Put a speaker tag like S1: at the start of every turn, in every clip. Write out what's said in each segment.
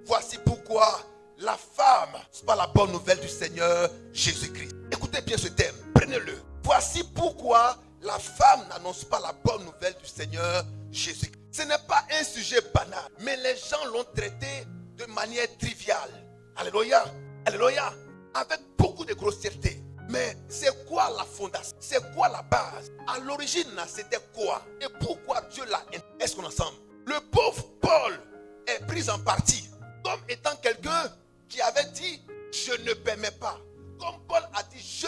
S1: Voici pourquoi la femme, c'est pas la bonne nouvelle du Seigneur Jésus-Christ. Écoutez bien ce thème, prenez-le. Voici pourquoi la femme n'annonce pas la bonne nouvelle du Seigneur Jésus-Christ. Ce n'est pas un sujet banal, mais les gens l'ont traité de manière triviale. Alléluia, alléluia, avec beaucoup de grossièreté. Mais c'est quoi la fondation? C'est quoi la base? À l'origine, c'était quoi? Et pourquoi Dieu l'a? Est-ce qu'on est ensemble? Le pauvre Paul est pris en partie comme étant quelqu'un qui avait dit je ne permets pas. Comme Paul a dit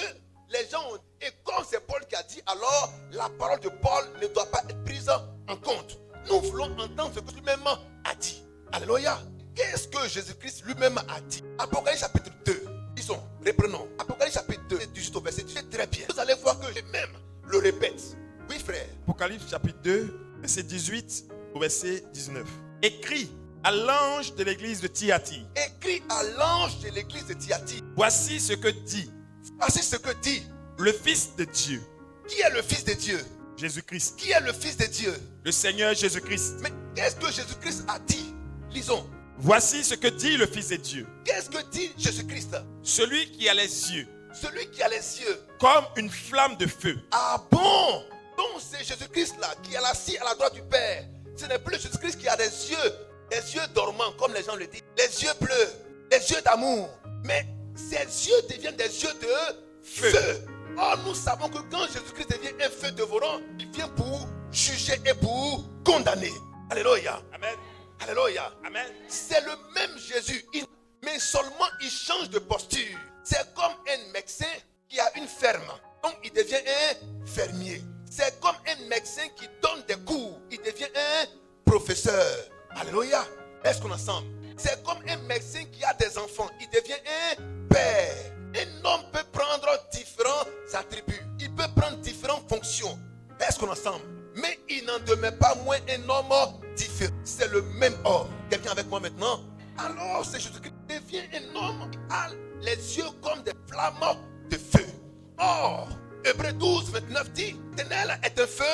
S1: les gens ont dit, et comme c'est Paul qui a dit, alors la parole de Paul ne doit pas être prise en compte. Nous voulons entendre ce que lui-même a dit. Alléluia. Qu'est-ce que Jésus-Christ lui-même a dit? Apocalypse chapitre 2. Disons, reprenons. Apocalypse chapitre 2, 18 au verset 18. Très bien. Vous allez voir que lui-même le répète. Oui, frère.
S2: Apocalypse chapitre 2, verset 18 au verset 19. Écrit à l'ange de l'église de Thyatire.
S1: Écrit à l'ange de l'église de Thyatire.
S2: Voici ce que dit.
S1: Voici ce que dit
S2: le Fils de Dieu.
S1: Qui est le Fils de Dieu?
S2: Jésus-Christ.
S1: Qui est le Fils de Dieu?
S2: Le Seigneur Jésus-Christ.
S1: Mais qu'est-ce que Jésus-Christ a dit? Lisons.
S2: Voici ce que dit le Fils de Dieu.
S1: Qu'est-ce que dit Jésus-Christ?
S2: Celui qui a les yeux.
S1: Celui qui a les yeux.
S2: Comme une flamme de feu.
S1: Ah bon? Donc c'est Jésus-Christ là qui est assis à la droite du Père. Ce n'est plus Jésus-Christ qui a des yeux dormants comme les gens le disent. Les yeux bleus, les yeux d'amour. Mais ces yeux deviennent des yeux de feu. Or nous savons que quand Jésus-Christ devient un feu dévorant, il vient pour juger et pour condamner. Alléluia.
S2: Amen.
S1: Alléluia.
S2: Amen.
S1: C'est le même Jésus, mais seulement il change de posture. C'est comme un médecin qui a une ferme. Donc il devient un fermier. C'est comme un médecin qui donne des cours. Il devient un professeur. Alléluia. Est-ce qu'on est ensemble? C'est comme un médecin qui a des enfants. Il devient un père. Un homme peut prendre différents attributs. Il peut prendre différentes fonctions. Est-ce qu'on est ensemble? Mais il n'en demeure pas moins un homme différent. C'est le même homme. Quelqu'un avec moi maintenant? Alors c'est Jésus-Christ qui devient un homme qui a les yeux comme des flammes de feu. Or, Hébreux 12, 29 dit, l'Éternel est un feu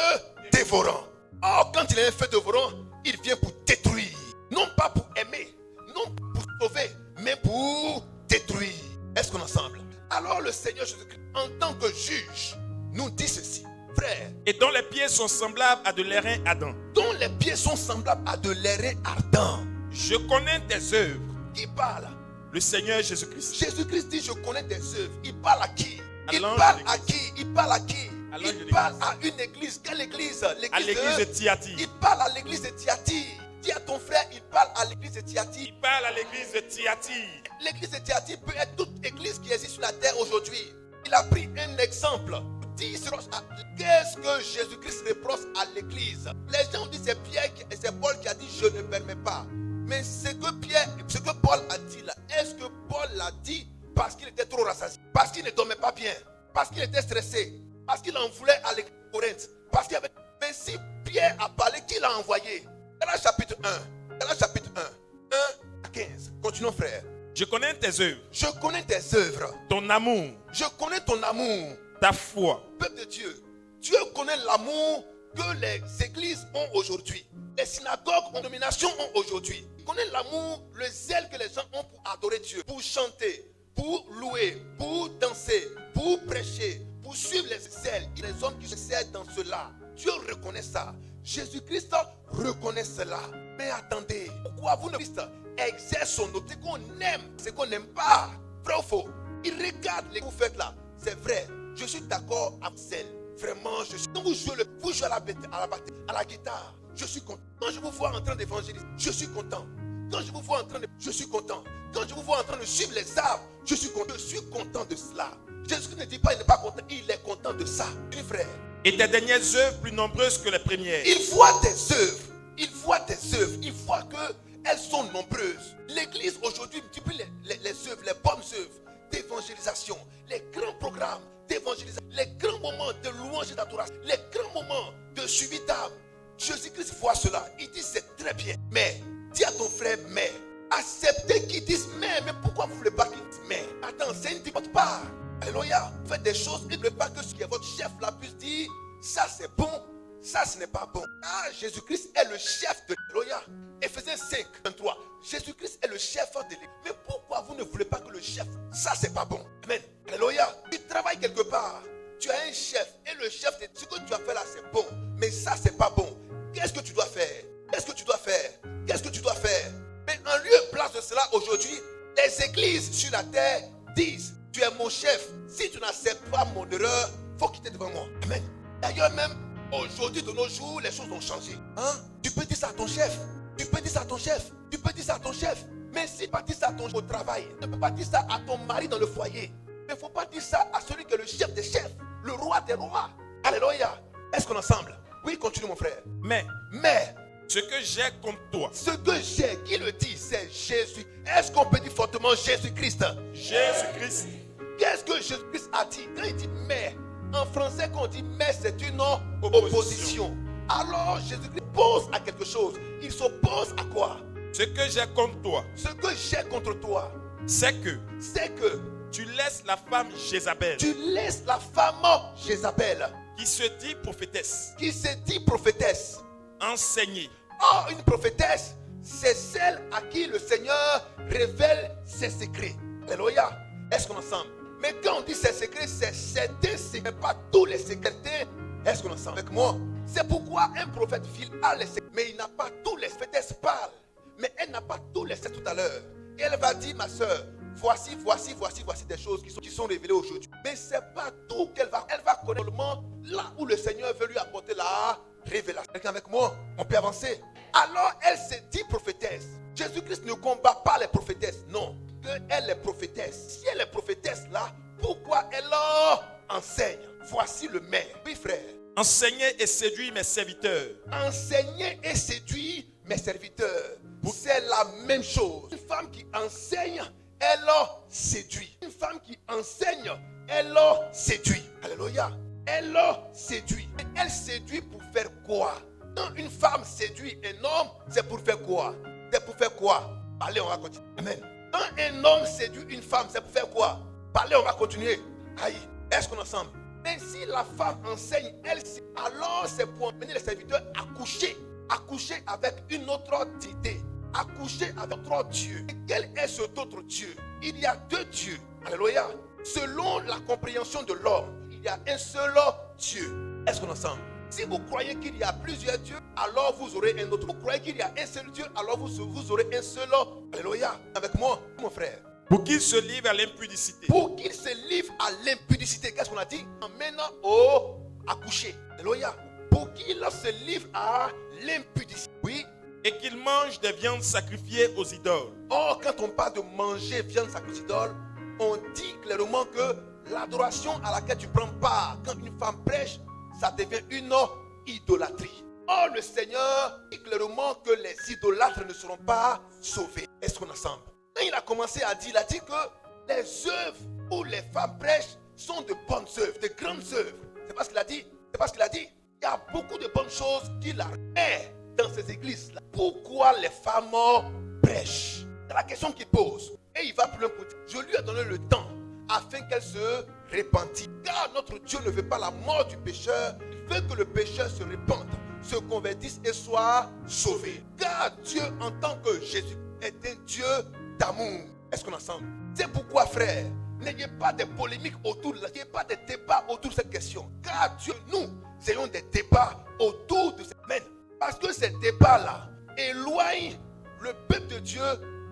S1: dévorant. Or, quand il est un feu dévorant, il vient pour détruire. Non pas pour aimer, non pour sauver, mais pour détruire. Est-ce qu'on est ensemble? Alors le Seigneur Jésus-Christ, en tant que juge, nous dit ceci. Frère,
S2: et dont les pieds sont semblables à de l'airain ardent.
S1: Dont les pieds sont semblables à de l'airain ardent.
S2: Je connais tes œuvres.
S1: Qui parle?
S2: Le Seigneur Jésus-Christ.
S1: Jésus-Christ dit je connais tes œuvres. Il parle à qui? Il
S2: l'ange
S1: parle
S2: de
S1: à qui? Il parle à qui?
S2: À l'ange de
S1: Il
S2: l'église.
S1: parle à une église. Quelle église?
S2: À l'église de Thyatire.
S1: Il parle à l'église de Thyatire. Dis à ton frère, il parle à l'église de Thyatire.
S2: Il parle à l'église de Thyatire.
S1: L'église de Thyatire peut être toute église qui existe sur la terre aujourd'hui. Il a pris un exemple. Qu'est-ce que Jésus-Christ reproche à l'église? Les gens disent c'est Pierre et c'est Paul qui a dit je ne permets pas. Mais ce que Paul a dit là, est-ce que Paul l'a dit parce qu'il était trop rassasié, parce qu'il ne dormait pas bien, parce qu'il était stressé, parce qu'il en voulait à l'église de Corinthe, parce qu'il avait... Mais si Pierre a parlé, qui l'a envoyé? Galates chapitre 1. Galates chapitre 1. 1 à 15. Continuons frère.
S2: Je connais tes œuvres.
S1: Je connais tes œuvres.
S2: Ton amour.
S1: Je connais ton amour.
S2: Ta foi.
S1: Peuple de Dieu. Dieu connaît l'amour que les églises ont aujourd'hui. Les synagogues en domination ont aujourd'hui. Il connaît l'amour, le zèle que les gens ont pour adorer Dieu, pour chanter, pour louer, pour danser, pour prêcher, pour suivre les zèles. Il y a des hommes qui se servent dans cela. Dieu reconnaît ça. Jésus-Christ reconnaît cela. Mais attendez, pourquoi vous ne Christ exerce son autorité qu'on aime, ce qu'on n'aime pas? Vrai ou faux? Il regarde ce que vous faites là. C'est vrai. Je suis d'accord avec celle. Vraiment, je suis. Quand vous jouez à la batterie, à la guitare, je suis content. Quand je vous vois en train d'évangéliser, je suis content. Quand je vous vois en train de, je suis content. Quand je vous vois en train de suivre les arbres, je suis content. Je suis content de cela. Jésus ne dit pas il n'est pas content, il est content de ça. Oui, frère.
S2: Et tes dernières œuvres plus nombreuses que les premières.
S1: Il voit tes œuvres. Il voit tes œuvres. Il voit qu'elles sont nombreuses. L'église aujourd'hui multiplie les œuvres, les bonnes œuvres d'évangélisation, les grands programmes d'évangélisation, les grands moments de louange et d'adoration, les grands moments de suivi d'âme. Jésus-Christ voit cela. Il dit c'est très bien. Mais, dis à ton frère, mais, acceptez qu'ils disent mais pourquoi vous ne voulez pas qu'ils disent mais? Attends, c'est une de votre part. Alléluia. Faites des choses, il ne veut pas que ce qui est votre chef là puisse dire ça c'est bon, Ça, ce n'est pas bon. Ah, Jésus-Christ est le chef de l'Alléluia. Éphésiens 5, 23. Jésus-Christ est le chef de l'Église. Mais pourquoi vous ne voulez pas que le chef? Ça, c'est pas bon. Amen. Alléluia. Tu travailles quelque part. Tu as un chef. Et le chef, ce que tu as fait là, c'est bon. Mais ça, c'est pas bon. Qu'est-ce que tu dois faire? Qu'est-ce que tu dois faire? Qu'est-ce que tu dois faire? Mais en lieu et place de cela, aujourd'hui, les églises sur la terre disent: tu es mon chef. Si tu n'acceptes pas mon erreur, il faut quitter devant moi. Amen. D'ailleurs, même aujourd'hui, de nos jours, les choses ont changé. Hein? Tu peux dire ça à ton chef. Tu peux dire ça à ton chef. Tu peux dire ça à ton chef. Mais si tu ne peux pas dire ça à ton au travail, tu ne peux pas dire ça à ton mari dans le foyer. Il ne faut pas dire ça à celui qui est le chef des chefs, le roi des rois. Alléluia. Est-ce qu'on est ensemble? Oui, continue mon frère.
S2: Mais
S1: Mais
S2: ce que j'ai contre toi,
S1: ce que j'ai, qui le dit, c'est Jésus. Est-ce qu'on peut dire fortement Jésus-Christ?
S2: Jésus-Christ,
S1: Qu'est-ce que Jésus-Christ a dit? Quand il dit mais, en français, quand on dit mais, c'est une opposition. Alors Jésus-Christ pose à quelque chose. Il s'oppose à quoi?
S2: ce que j'ai contre toi,
S1: Ce que j'ai contre toi,
S2: c'est que
S1: tu
S2: laisses la femme Jézabel,
S1: laisses la femme Jézabel,
S2: qui se dit prophétesse,
S1: qui se dit prophétesse.
S2: enseigner.
S1: Or, une prophétesse, c'est celle à qui le Seigneur révèle ses secrets. Alléluia. Est-ce qu'on est ensemble? Mais quand on dit ses secrets, c'est certains secrets, pas tous les secrets. Est-ce qu'on est ensemble avec moi? C'est pourquoi un prophète file a les secrets, mais il n'a pas tous les prophétesses parlent. Mais elle n'a pas tous les secrets tout à l'heure. Et elle va dire, ma soeur, voici des choses qui sont révélées aujourd'hui. Mais ce n'est pas tout qu'elle va. Elle va connaître seulement là où le Seigneur veut lui apporter la révélation. Quelqu'un avec moi? On peut avancer. Alors elle se dit prophétesse. Jésus-Christ ne combat pas les prophétesses. Non. Elle est prophétesse. Si elle est prophétesse là, pourquoi elle enseigne? Voici le maire. Oui frère.
S2: Enseigner et séduire mes serviteurs.
S1: Enseigner et séduire mes serviteurs. C'est la même chose. Une femme qui enseigne, elle séduit. Une femme qui enseigne, elle séduit. Alléluia. Elle séduit. Et elle séduit pour faire quoi? Quand une femme séduit un homme, c'est pour faire quoi? C'est pour faire quoi? Allez, on va continuer. Amen. Quand un homme séduit une femme, c'est pour faire quoi? Allez, on va continuer. Aïe, est-ce qu'on est ensemble? Mais si la femme enseigne, elle, alors c'est pour amener les serviteurs à coucher. À coucher avec une autre entité. À coucher avec un autre Dieu. Et quel est cet autre Dieu? Il y a deux dieux. Alléluia. Selon la compréhension de l'homme, il y a un seul Dieu. Est-ce qu'on est ensemble? Si vous croyez qu'il y a plusieurs dieux, alors vous aurez un autre. Vous croyez qu'il y a un seul Dieu, alors vous aurez un seul. Alléluia. Avec moi, mon frère.
S2: Pour qu'il se livre à l'impudicité.
S1: Pour qu'il se livre à l'impudicité. Qu'est-ce qu'on a dit? Maintenant au accoucher. Alléluia. Pour qu'il se livre à l'impudicité. Oui.
S2: Et qu'il mange des viandes sacrifiées aux idoles.
S1: Or, quand on parle de manger viande sacrifiée aux idoles, on dit clairement que l'adoration à laquelle tu prends part, quand une femme prêche, ça devient une idolâtrie. Or, le Seigneur dit clairement que les idolâtres ne seront pas sauvés. Est-ce qu'on est ensemble? Quand il a commencé à dire, il a dit que les œuvres où les femmes prêchent sont de bonnes œuvres, de grandes œuvres. C'est pas ce qu'il a dit. C'est pas ce qu'il a dit. Il y a beaucoup de bonnes choses qu'il a. Mais dans ces églises-là, pourquoi les femmes prêchent? C'est la question qu'il pose. Et il va plus loin pour dire, je lui ai donné le temps afin qu'elle se repentisse. Car notre Dieu ne veut pas la mort du pécheur. Il veut que le pécheur se repente, se convertisse et soit sauvé. Car Dieu, en tant que Jésus, est un Dieu d'amour. Est-ce qu'on est ensemble? C'est pourquoi, frère, n'ayez pas de polémiques autour de n'ayez pas de débats autour de cette question. Car Dieu, nous ayons des débats autour de cette mène. Parce que ces débats-là éloignent le peuple de Dieu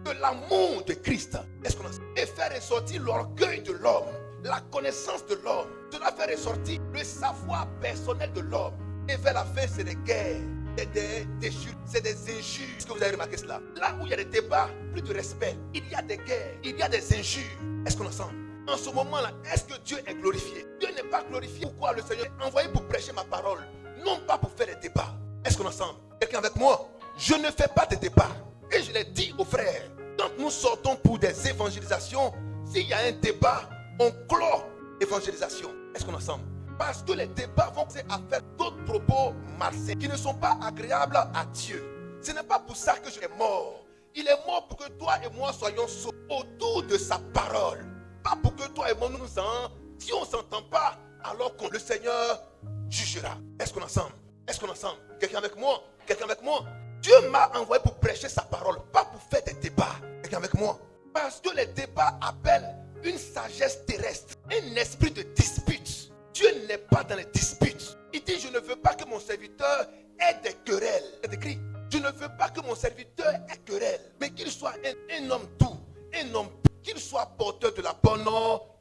S1: de l'amour de Christ. Est-ce qu'on a... Et faire ressortir l'orgueil de l'homme, la connaissance de l'homme. Cela fait ressortir le savoir personnel de l'homme. Et vers la fin, c'est des guerres, c'est des injures. Est-ce que vous avez remarqué cela? Là où il y a des débats, plus de respect, il y a des guerres, il y a des injures. Est-ce qu'on ensemble? En ce moment-là, est-ce que Dieu est glorifié? Dieu n'est pas glorifié. Pourquoi le Seigneur est envoyé pour prêcher ma parole? Non pas pour faire des débats. Est-ce qu'on ensemble? Quelqu'un avec moi? Je ne fais pas de débats. Et je l'ai dit aux frères, quand nous sortons pour des évangélisations, s'il y a un débat, on clôt l'évangélisation. Est-ce qu'on ensemble? Parce que les débats vont commencer à faire d'autres propos malsains qui ne sont pas agréables à Dieu. Ce n'est pas pour ça que je suis mort. Il est mort pour que toi et moi soyons sauvés autour de sa parole. Pas pour que toi et moi nous en... Si on ne s'entend pas, alors que le Seigneur jugera. Est-ce qu'on est ensemble? Est-ce qu'on est ensemble? Quelqu'un avec moi? Quelqu'un avec moi? Dieu m'a envoyé pour prêcher sa parole, pas pour faire des débats. Quelqu'un avec moi? Parce que les débats appellent une sagesse terrestre, un esprit de dispute. Dieu n'est pas dans les disputes. Il dit, je ne veux pas que mon serviteur ait des querelles. C'est écrit, je ne veux pas que mon serviteur ait querelle, mais qu'il soit un homme doux, un homme, qu'il soit porteur de la bonne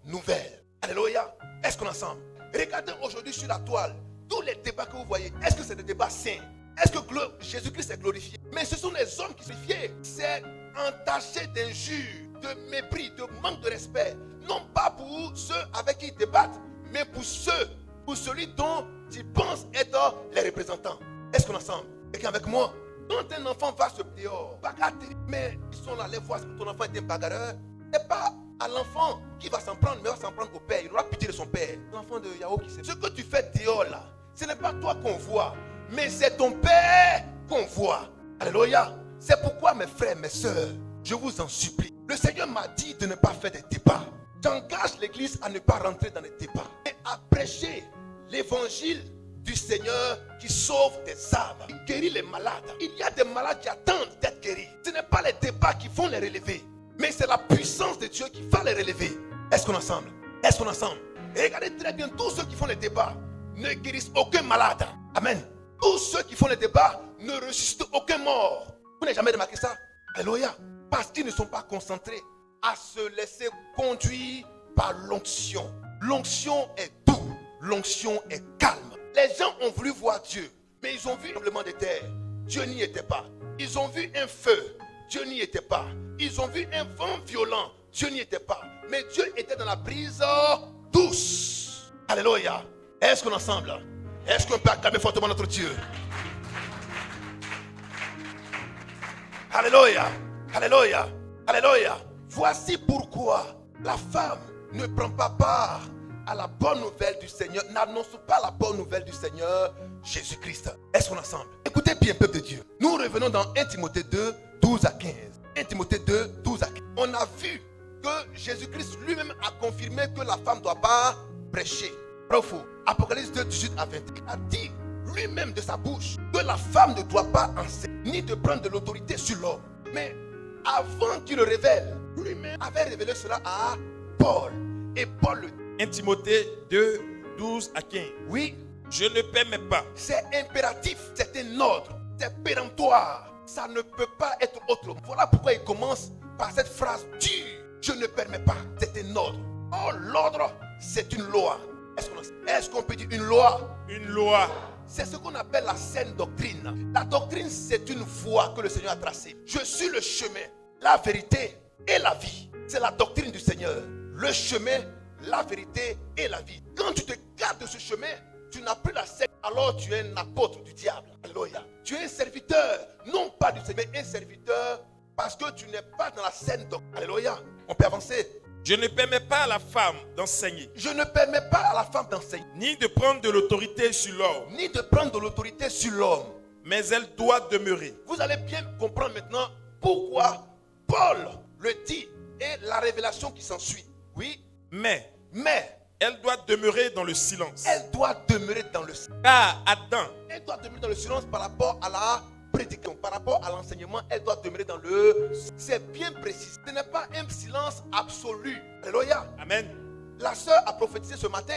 S1: nouvelle. Alléluia. Est-ce qu'on est ensemble? Regardez aujourd'hui sur la toile, tous les débats que vous voyez, est-ce que c'est des débats saints? Est-ce que Jésus-Christ est glorifié? Mais ce sont les hommes qui sont glorifiés. C'est entaché d'injures, de mépris, de manque de respect. Non pas pour ceux avec qui ils débattent, mais pour celui dont ils pensent être les représentants. Est-ce qu'on est ensemble? Quelqu'un avec moi? Quand un enfant va se dehors, bagarre, mais ils sont là, les voir que ton enfant est un bagarreur, ce n'est pas à l'enfant qui va s'en prendre, mais va s'en prendre au père. Il aura pitié de son père. L'enfant de Yahoo qui sait. Ce que tu fais dehors là, ce n'est pas toi qu'on voit, mais c'est ton père qu'on voit. Alléluia. C'est pourquoi mes frères, mes soeurs, je vous en supplie. Le Seigneur m'a dit de ne pas faire des débats. J'engage l'église à ne pas rentrer dans les débats, mais à prêcher l'évangile du Seigneur qui sauve des âmes, qui guérit les malades. Il y a des malades qui attendent d'être guéris. Ce n'est pas les débats qui vont les relever, mais c'est la puissance de Dieu qui va les relever. Est-ce qu'on est ensemble? Est-ce qu'on est ensemble? Et regardez très bien, tous ceux qui font les débats ne guérissent aucun malade. Amen. Tous ceux qui font les débats ne ressuscitent aucun mort. Vous n'avez jamais remarqué ça? Alléluia. Parce qu'ils ne sont pas concentrés à se laisser conduire par l'onction. L'onction est doux, l'onction est calme. Les gens ont voulu voir Dieu, mais ils ont vu un tremblement de terre. Dieu n'y était pas. Ils ont vu un feu. Dieu n'y était pas. Ils ont vu un vent violent. Dieu n'y était pas. Mais Dieu était dans la brise douce. Alléluia. Est-ce qu'on est ensemble? Est-ce qu'on peut acclamer fortement notre Dieu? Alléluia. Alléluia. Alléluia. Voici pourquoi la femme ne prend pas part à la bonne nouvelle du Seigneur, n'annonce pas la bonne nouvelle du Seigneur Jésus-Christ. Est-ce qu'on est ensemble? Écoutez bien, peuple de Dieu. Nous revenons dans 1 Timothée 2, 12 à 15. 1 Timothée 2, 12 à 15. On a vu que Jésus-Christ lui-même a confirmé que la femme ne doit pas prêcher. Bravo. Apocalypse 2, 18 à 20. Il a dit lui-même de sa bouche que la femme ne doit pas enseigner ni de prendre de l'autorité sur l'homme. Mais avant qu'il le révèle, lui-même avait révélé cela à Paul. Et Paul le dit.
S2: 1 Timothée 2, 12 à 15.
S1: Oui.
S2: Je ne permets pas.
S1: C'est impératif, c'est un ordre, c'est péremptoire. Ça ne peut pas être autre. Voilà pourquoi il commence par cette phrase dure. Je ne permets pas, c'est un ordre. Oh, l'ordre, c'est une loi. Est-ce qu'on peut dire une loi?
S2: Une loi.
S1: C'est ce qu'on appelle la saine doctrine. La doctrine, c'est une voie que le Seigneur a tracée. Je suis le chemin, la vérité et la vie. C'est la doctrine du Seigneur. Le chemin, la vérité et la vie. Quand tu te gardes de ce chemin, tu n'as plus la secte, alors tu es un apôtre du diable. Alléluia. Tu es un serviteur, non pas du Seigneur, mais un serviteur parce que tu n'es pas dans la saine doctrine. Alléluia. On peut avancer.
S2: Je ne permets pas à la femme d'enseigner.
S1: Je ne permets pas à la femme d'enseigner.
S2: Ni de prendre de l'autorité sur l'homme.
S1: Ni de prendre de l'autorité sur l'homme.
S2: Mais elle doit demeurer.
S1: Vous allez bien comprendre maintenant pourquoi Paul le dit et la révélation qui s'ensuit. Oui.
S2: Mais
S1: elle
S2: doit demeurer dans le silence.
S1: Elle doit demeurer dans le silence.
S2: Car Adam.
S1: Elle doit demeurer dans le silence par rapport à la prédication, par rapport à l'enseignement. Elle doit demeurer dans le... C'est bien précis. Ce n'est pas un silence absolu. Alléluia.
S2: Amen.
S1: La sœur a prophétisé ce matin.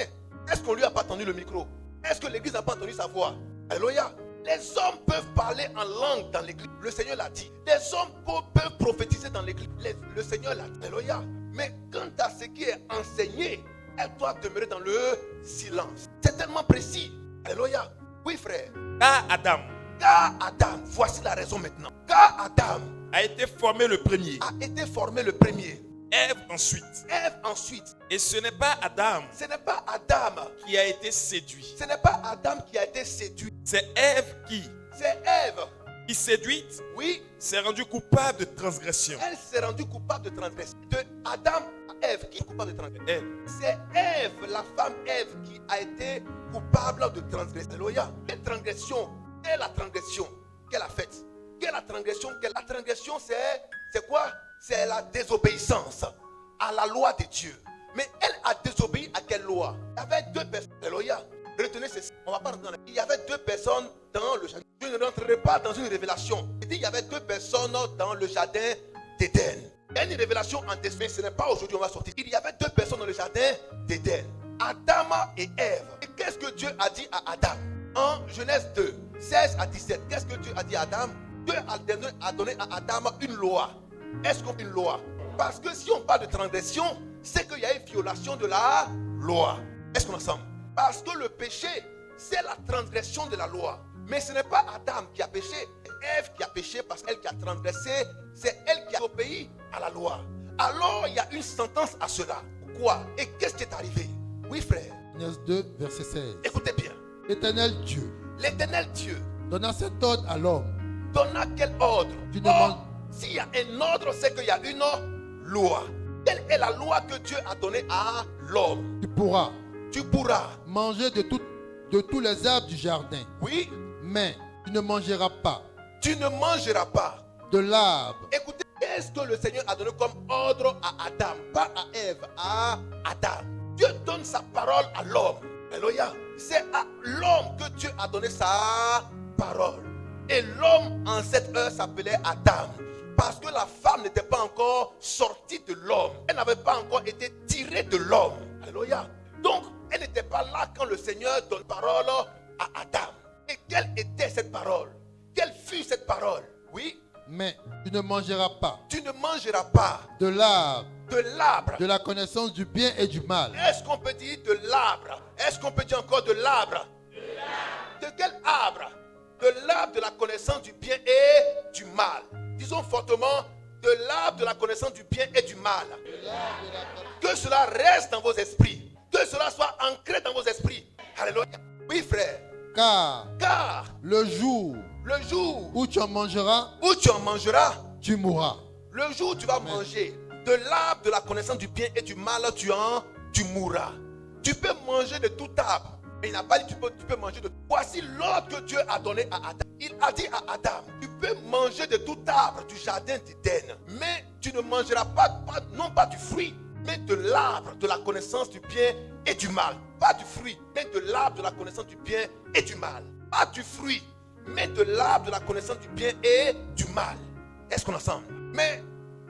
S1: Est-ce qu'on lui a pas tendu le micro? Est-ce que l'église n'a pas entendu sa voix? Alléluia. Les hommes peuvent parler en langue dans l'église. Le Seigneur l'a dit. Les hommes peuvent prophétiser dans l'église. Le Seigneur l'a dit. Alléluia. Mais quant à ce qui est enseigné, elle doit demeurer dans le silence. C'est tellement précis. Alléluia. Oui, frère.
S2: Car Adam,
S1: voici la raison maintenant. Car Adam
S2: a été formé le premier.
S1: Ève ensuite.
S2: Et ce n'est pas Adam.
S1: Qui a été séduit. Ce n'est pas Adam qui a été séduit.
S2: C'est Ève qui. Qui séduite.
S1: Oui.
S2: S'est rendue coupable de transgression.
S1: Elle s'est rendue coupable de transgression. De Adam à Ève qui est coupable de transgression. C'est Ève, la femme Ève qui a été coupable de transgression. Alléluia. Quelle transgression? Quelle la transgression qu'elle a faite? La transgression, c'est quoi? C'est la désobéissance à la loi de Dieu. Mais elle a désobéi à quelle loi? Il y avait deux personnes. Alléluia. Retenez ceci. On va pas rentrer dans la... Il y avait 2 personnes dans le jardin. Je ne rentrerai pas dans une révélation. Il dit il y avait 2 personnes dans le jardin d'Éden. Il y a une révélation en destin. Ce n'est pas aujourd'hui on va sortir. Il y avait 2 personnes dans le jardin d'Éden. Adam et Ève. Et qu'est-ce que Dieu a dit à Adam? En Genèse 2, 16 à 17. Qu'est-ce que Dieu a dit à Adam? Dieu a donné à Adam une loi. Est-ce qu'on a une loi? Parce que si on parle de transgression, c'est qu'il y a une violation de la loi. Est-ce qu'on est ensemble? Parce que le péché, c'est la transgression de la loi. Mais ce n'est pas Adam qui a péché, c'est Ève qui a péché parce qu'elle qui a transgressé, c'est elle qui a obéi à la loi. Alors il y a une sentence à cela. Quoi? Et qu'est-ce qui est arrivé? Oui frère.
S3: Genèse 2, verset 16.
S1: Écoutez bien.
S3: L'Éternel Dieu
S1: L'Éternel Dieu
S3: donna cet ordre à l'homme.
S1: donna quel ordre?
S3: Tu ne
S1: Or,
S3: manges-
S1: s'il y a un ordre, c'est qu'il y a une loi. Quelle est la loi que Dieu a donnée à l'homme?
S3: Tu pourras
S1: Tu pourras,
S3: manger de tous les arbres du jardin,
S1: oui,
S3: mais tu ne mangeras pas
S1: tu ne mangeras pas.
S3: de l'arbre.
S1: Écoutez, qu'est-ce que le Seigneur a donné comme ordre à Adam? Pas à Ève, à Adam. Dieu donne sa parole à l'homme. Alléluia. C'est à l'homme que Dieu a donné sa parole. Et l'homme en cette heure s'appelait Adam. Parce que la femme n'était pas encore sortie de l'homme. Elle n'avait pas encore été tirée de l'homme. Alléluia. Donc, elle n'était pas là quand le Seigneur donne parole à Adam. Et quelle était cette parole? Quelle fut cette parole? Oui.
S3: Mais tu ne mangeras pas
S1: Tu ne mangeras pas
S3: de l'arbre
S1: de l'arbre.
S3: de la connaissance du bien et du mal.
S1: Est-ce qu'on peut dire de l'arbre? Est-ce qu'on peut dire encore de l'arbre? De quel arbre? De l'arbre de la connaissance du bien et du mal. Disons fortement, de l'arbre de la connaissance du bien et du mal. Que cela reste dans vos esprits. Que cela soit ancré dans vos esprits. Alléluia. Oui frère.
S3: Car
S1: Le
S3: le jour
S1: jour
S3: où tu en mangeras,
S1: où tu en mangeras,
S3: tu mourras.
S1: le jour où tu vas manger de l'arbre de la connaissance du bien et du mal, tu mourras. Tu peux manger de tout arbre. Mais il n'a pas dit tu peux manger de tout. Voici l'ordre que Dieu a donné à Adam. Il a dit à Adam, tu peux manger de tout arbre du jardin d'Éden. Mais tu ne mangeras non pas du fruit, mais de l'arbre de la connaissance du bien et du mal. Pas du fruit, mais de l'arbre de la connaissance du bien et du mal. Pas du fruit, mais de l'arbre de la connaissance du bien et du mal. Est-ce qu'on est ensemble? Mais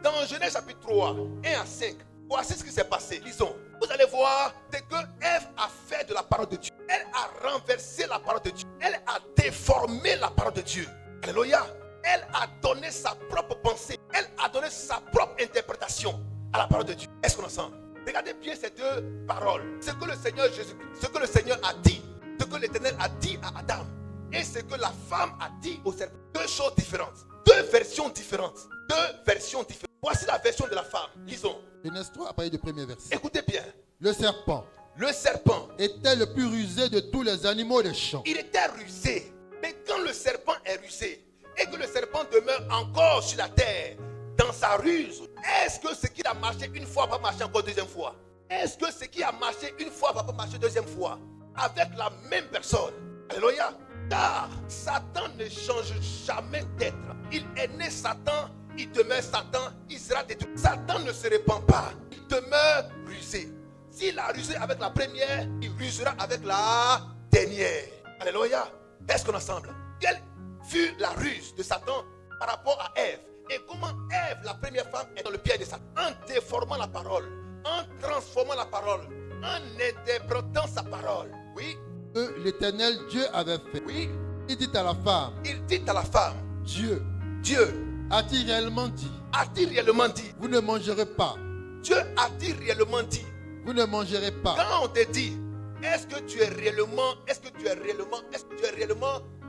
S1: dans Genèse chapitre 3, 1 à 5, voici ce qui s'est passé. Lisons. Vous allez voir ce que Ève a fait de la parole de Dieu. Elle a renversé la parole de Dieu. Elle a déformé la parole de Dieu. Alléluia. Elle a donné sa propre pensée. Elle a donné sa propre interprétation à la parole de Dieu. Est-ce qu'on est ensemble? Regardez bien ces 2 paroles. Ce que le Seigneur Jésus-Christ, ce que le Seigneur a dit, ce que l'Éternel a dit à Adam, et ce que la femme a dit au serpent. 2 choses différentes. 2 versions différentes. 2 versions différentes. Voici la version de la femme. Lisons.
S3: Genèse 3, à partir du premier verset.
S1: Écoutez bien.
S3: Le serpent
S1: Le serpent,
S3: était le plus rusé de tous les animaux des champs.
S1: il était rusé. Mais quand le serpent est rusé et que le serpent demeure encore sur la terre, dans sa ruse, est-ce que ce qui a marché une fois va marcher encore 2e fois? Est-ce que ce qui a marché une fois va pas marcher 2e fois? Avec la même personne. Alléluia. Car Satan ne change jamais d'être. Il est né Satan, il demeure Satan, il sera détruit. Satan ne se répand pas, il demeure rusé. S'il a rusé avec la première, il rusera avec la dernière. Alléluia. Est-ce qu'on est ensemble? Quelle fut la ruse de Satan par rapport à Ève? Et comment Ève, la première femme, est dans le piège de Satan? En déformant la parole, en transformant la parole, en interprétant sa parole. Oui,
S3: Que l'Éternel Dieu avait fait.
S1: oui.
S3: Il dit à la femme,
S1: Il dit à la femme,
S3: Dieu
S1: Dieu
S3: a-t-il réellement dit,
S1: a-t-il réellement dit?
S3: vous ne mangerez pas,
S1: Dieu a-t-il réellement dit?
S3: vous ne mangerez pas.
S1: Quand on te dit, est-ce que tu es réellement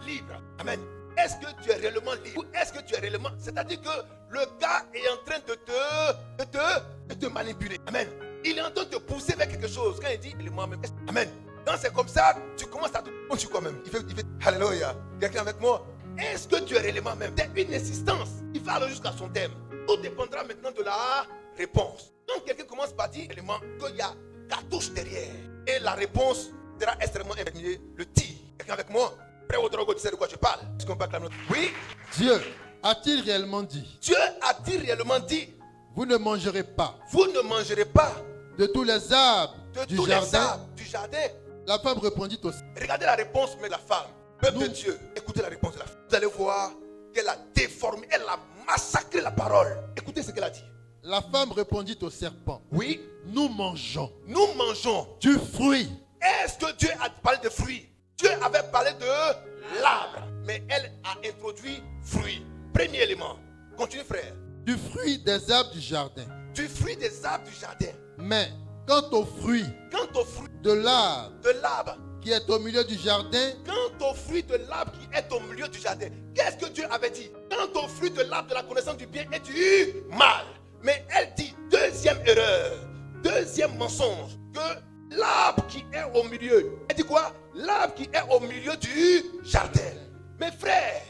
S1: libre? Amen. Est-ce que tu es réellement libre? Ou est-ce que tu es réellement... C'est-à-dire que le gars est en train de te manipuler. Amen. Il est en train de te pousser vers quelque chose. Quand il dit, moi-même. Amen. Quand c'est comme ça, tu commences à te pousser quand même. Il fait Alléluia. Quelqu'un avec moi? Est-ce que tu es réellement même? C'est une insistance. Il va aller jusqu'à son thème. Tout dépendra maintenant de la réponse. Quand quelqu'un commence par dire élément qu'il y a cartouche derrière, et la réponse sera extrêmement indéterminée, le tir. Quelqu'un avec moi? Prêt au drogue, tu sais de quoi je parle? Est-ce qu'on peut acclamer? Oui.
S3: Dieu a-t-il réellement dit,
S1: Dieu a-t-il réellement dit,
S3: vous ne mangerez pas
S1: vous ne mangerez pas
S3: de tous les arbres
S1: de
S3: du
S1: tous les
S3: jardin?
S1: arbres du jardin?
S3: La femme répondit au
S1: Regardez la réponse de la femme. Peuple de
S3: Nous-
S1: Dieu, écoutez la réponse de la femme. Vous allez voir qu'elle a déformé, elle a massacré la parole. Écoutez ce qu'elle a dit.
S3: La femme répondit au serpent.
S1: Oui,
S3: Nous mangeons
S1: nous mangeons.
S3: du fruit.
S1: Est-ce que Dieu a parlé de fruits? Dieu avait parlé de l'arbre. Mais elle a introduit fruits. Premier élément. Continue, frère.
S3: Du fruit des arbres du jardin.
S1: Du fruit des arbres du jardin.
S3: Mais quant au fruit
S1: Quant au fruit
S3: de l'arbre
S1: de l'arbre,
S3: qui est au milieu du jardin,
S1: quant au fruit de l'arbre qui est au milieu du jardin, qu'est-ce que Dieu avait dit? Quant au fruit de l'arbre de la connaissance du bien et du mal. Mais elle dit, deuxième erreur, deuxième mensonge, que l'arbre qui est au milieu, elle dit quoi? L'arbre qui est au milieu du jardin. Mes frères,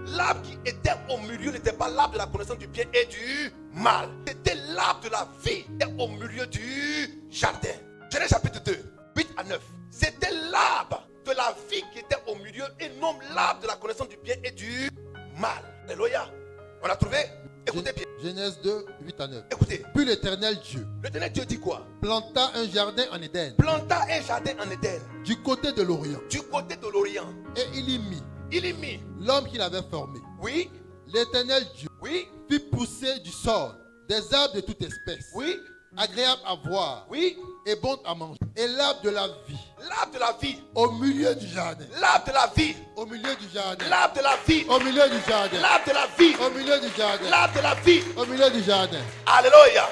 S1: l'arbre qui était au milieu n'était pas l'arbre de la connaissance du bien et du mal. C'était l'arbre de la vie qui est au milieu du jardin. Genèse chapitre 2, 8 à 9. C'était l'arbre de la vie qui était au milieu et non l'arbre de la connaissance du bien et du mal. Alléluia. On a trouvé? Écoutez bien.
S3: Genèse 2, 8 à 9.
S1: Écoutez.
S3: Puis l'Éternel Dieu
S1: L'éternel Dieu dit quoi?
S3: planta un jardin en Éden,
S1: Planta un jardin en Éden,
S3: du côté de l'Orient,
S1: du côté de l'Orient.
S3: et il y mit
S1: Il y mit,
S3: l'homme qu'il avait formé.
S1: oui,
S3: L'Éternel Dieu
S1: oui,
S3: fit pousser du sol des arbres de toute espèce,
S1: oui,
S3: agréables à voir
S1: oui.
S3: et bons à manger, et l'arbre de la vie
S1: L'arbre de la vie,
S3: au milieu du jardin,
S1: l'arbre de la vie,
S3: au milieu du jardin,
S1: l'arbre de la vie,
S3: au milieu du jardin,
S1: l'arbre de la vie,
S3: au milieu du jardin,
S1: l'arbre de la vie.
S3: au milieu du jardin.
S1: Alléluia.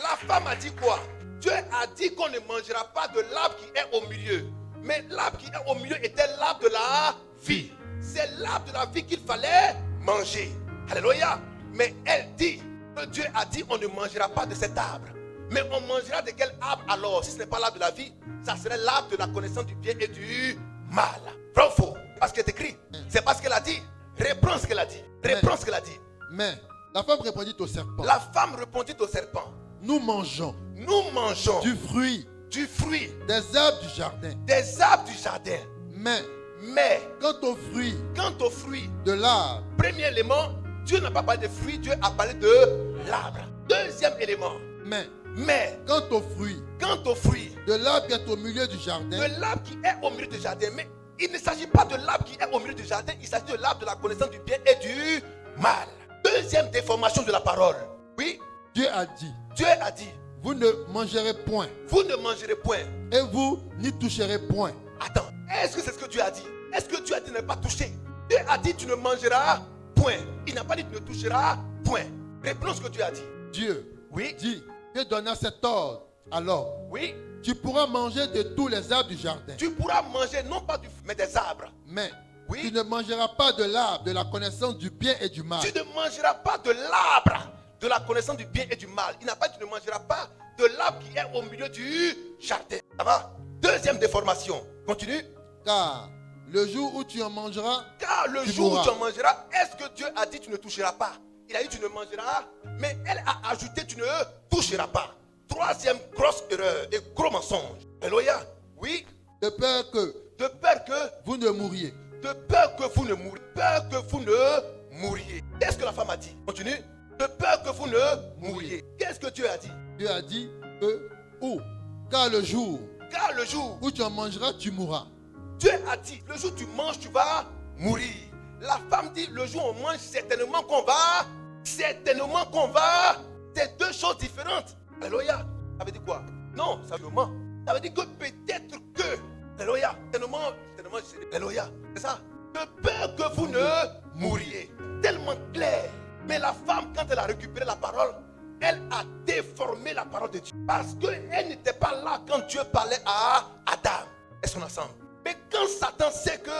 S1: La femme a dit quoi? Dieu a dit qu'on ne mangera pas de l'arbre qui est au milieu. Mais l'arbre qui est au milieu était l'arbre de la vie. C'est l'arbre de la vie qu'il fallait manger. Alléluia. Mais elle dit que Dieu a dit on ne mangera pas de cet arbre. Mais on mangera de quel arbre alors? Si ce n'est pas l'arbre de la vie, ça serait l'arbre de la connaissance du bien et du mal. Vrai ou faux? Parce qu'elle est écrit. C'est parce qu'elle a dit. Reprends ce qu'elle a dit. Reprends ce qu'elle a dit.
S3: Mais la femme répondit au serpent,
S1: La femme répondit au serpent.
S3: nous mangeons
S1: Nous mangeons
S3: du fruit
S1: du fruit
S3: des arbres du jardin,
S1: des arbres du jardin. Mais
S3: quant au fruit
S1: quant au fruit,
S3: de l'arbre
S1: premier élément, Dieu n'a pas parlé de fruit, Dieu a parlé de l'arbre. Deuxième élément, mais
S3: quant au fruit
S1: quant au fruit
S3: de l'arbre qui est au milieu du jardin,
S1: de l'arbre qui est au milieu du jardin, mais il ne s'agit pas de l'arbre qui est au milieu du jardin, il s'agit de l'arbre de la connaissance du bien et du mal. Deuxième déformation de la parole. Oui,
S3: Dieu a dit,
S1: Dieu a dit,
S3: vous ne mangerez point
S1: vous ne mangerez point.
S3: et vous n'y toucherez point.
S1: Attends, est-ce que c'est ce que Dieu a dit? Est-ce que Dieu a dit ne pas toucher? Dieu a dit tu ne mangeras point. Il n'a pas dit tu ne toucheras point. Réponds ce que Dieu a dit.
S3: Dieu
S1: Oui,
S3: dit, Dieu donna cet ordre. Alors,
S1: oui.
S3: tu pourras manger de tous les arbres du jardin,
S1: Tu pourras manger non pas du fruit, mais des arbres.
S3: mais
S1: Oui.
S3: tu ne mangeras pas de l'arbre de la connaissance du bien et du mal.
S1: Tu ne mangeras pas de l'arbre de la connaissance du bien et du mal. Il n'a pas dit tu ne mangeras pas de l'arbre qui est au milieu du jardin. Ça va? Deuxième déformation. Continue.
S3: Car le jour où tu en mangeras,
S1: Car le
S3: tu
S1: jour où
S3: mourras.
S1: tu en mangeras, est-ce que Dieu a dit tu ne toucheras pas? Il a dit tu ne mangeras, mais elle a ajouté tu ne toucheras pas. Troisième grosse erreur et gros mensonge. Alléluia. Oui,
S3: de peur que
S1: de peur que,
S3: vous ne mouriez.
S1: de peur que vous ne mouriez. Peur que vous ne mouriez. Qu'est-ce que la femme a dit? Continue. De peur que vous ne mouriez. Qu'est-ce que Dieu a dit?
S3: Dieu a dit que, car le jour
S1: Car le jour
S3: où tu en mangeras, tu mourras.
S1: Dieu a dit, le jour où tu manges, tu vas mourir. La femme dit, le jour où on mange, certainement qu'on va. C'est deux choses différentes. Alléluia. Ça veut dire quoi? Non, ça veut dire ça veut dire que peut-être que. Alléluia. Certainement, alléluia. C'est ça. De peur que vous ne mouriez. Tellement clair. Mais la femme, quand elle a récupéré la parole, elle a déformé la parole de Dieu. Parce qu'elle n'était pas là quand Dieu parlait à Adam et son ensemble. Mais quand Satan sait que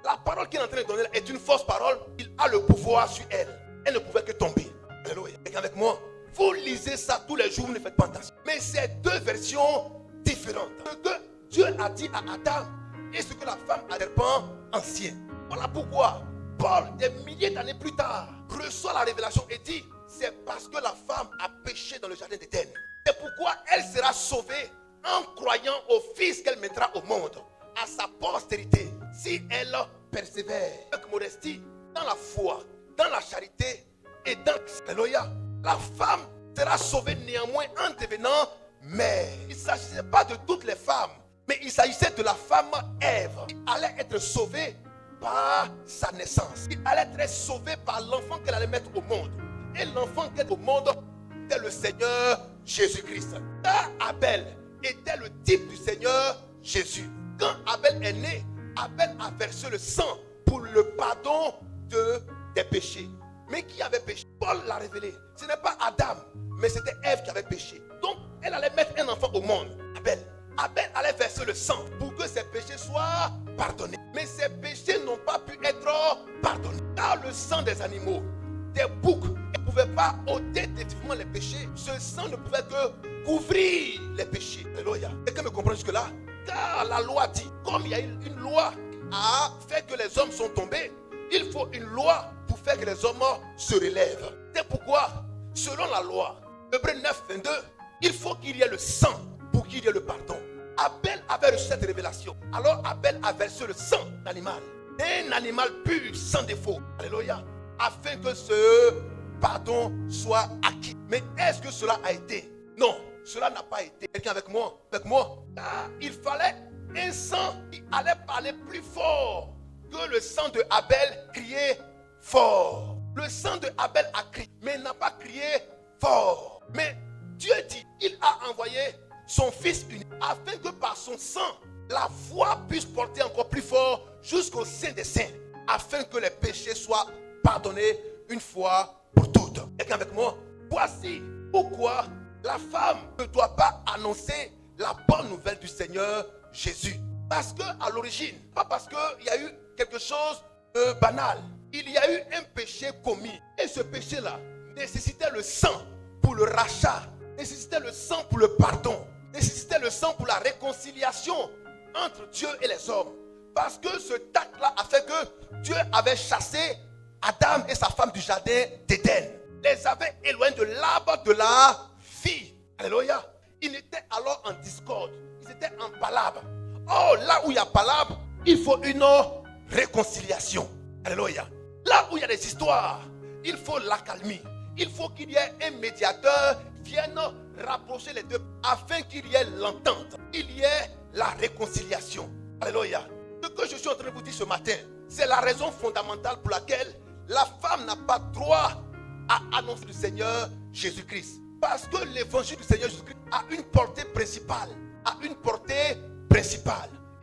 S1: la parole qu'il est en train de donner est une fausse parole, il a le pouvoir sur elle. Elle ne pouvait que tomber. Alléluia. Et avec moi, vous lisez ça tous les jours, vous ne faites pas attention. Mais c'est deux versions différentes. Ce que Dieu a dit à Adam et ce que la femme a serpent ancien. Voilà pourquoi Paul, des milliers d'années plus tard, reçoit la révélation et dit, c'est parce que la femme a péché dans le jardin d'Éden. C'est pourquoi elle sera sauvée en croyant au Fils qu'elle mettra au monde, à sa postérité, si elle persévère avec modestie dans la foi, dans la charité et dans l'Alléluia. La femme sera sauvée néanmoins en devenant mère. Il ne s'agissait pas de toutes les femmes Mais il s'agissait de la femme Ève qui allait être sauvée par sa naissance. Il allait être sauvé par l'enfant qu'elle allait mettre au monde. Et l'enfant qu'elle au monde, c'était le Seigneur Jésus-Christ. Car Abel était le type du Seigneur Jésus. Quand Abel est né, Abel a versé le sang pour le pardon des péchés. Mais qui avait péché? Paul l'a révélé. Ce n'est pas Adam, mais c'était Ève qui avait péché. Donc, elle allait mettre un enfant au monde, Abel. Abel allait verser le sang pour que ses péchés soient pardonnés. Mais ses péchés n'ont pas pu être pardonnés. Car le sang des animaux, des boucs, ne pouvait pas ôter définitivement les péchés. Ce sang ne pouvait que couvrir les péchés. Alléluia. Quelqu'un me comprend jusque-là? Car la loi dit, comme il y a une loi à faire que les hommes sont tombés, il faut une loi pour faire que les hommes se relèvent. C'est pourquoi, selon la loi, Hébreux 9, 22, il faut qu'il y ait le sang pour qu'il y ait le pardon. Abel avait reçu cette révélation. Alors Abel a versé le sang d'animal. Un animal pur, sans défaut. Alléluia. Afin que ce pardon soit acquis. Mais est-ce que cela a été? Non, cela n'a pas été. Quelqu'un avec moi? Avec moi? Il fallait un sang qui allait parler plus fort que le sang de Abel criait fort. Le sang de Abel a crié, mais n'a pas crié fort. Mais Dieu dit, il a envoyé son fils unique afin que par son sang, la foi puisse porter encore plus fort jusqu'au sein des saints, afin que les péchés soient pardonnés une fois pour toutes. Quelqu'un avec moi? Voici pourquoi la femme ne doit pas annoncer la bonne nouvelle du Seigneur Jésus. Parce que à l'origine, pas parce qu'il y a eu quelque chose de banal, il y a eu un péché commis. Et ce péché-là nécessitait le sang pour le rachat, nécessitait le sang pour le pardon, nécessitait le sang pour la réconciliation entre Dieu et les hommes. Parce que ce acte-là a fait que Dieu avait chassé Adam et sa femme du jardin d'Éden, les avait éloignés de l'arbre de la vie. Alléluia. Ils étaient alors en discorde, ils étaient en palabre. Oh, là où il y a palabre, il faut une réconciliation. Alléluia. Là où il y a des histoires, il faut l'accalmie. Il faut qu'il y ait un médiateur qui vienne rapprocher les deux afin qu'il y ait l'entente, il y ait la réconciliation. Alléluia. Ce que je suis en train de vous dire ce matin, c'est la raison fondamentale pour laquelle la femme n'a pas droit à annoncer le Seigneur Jésus-Christ. Parce que l'évangile du Seigneur Jésus-Christ a une portée principale.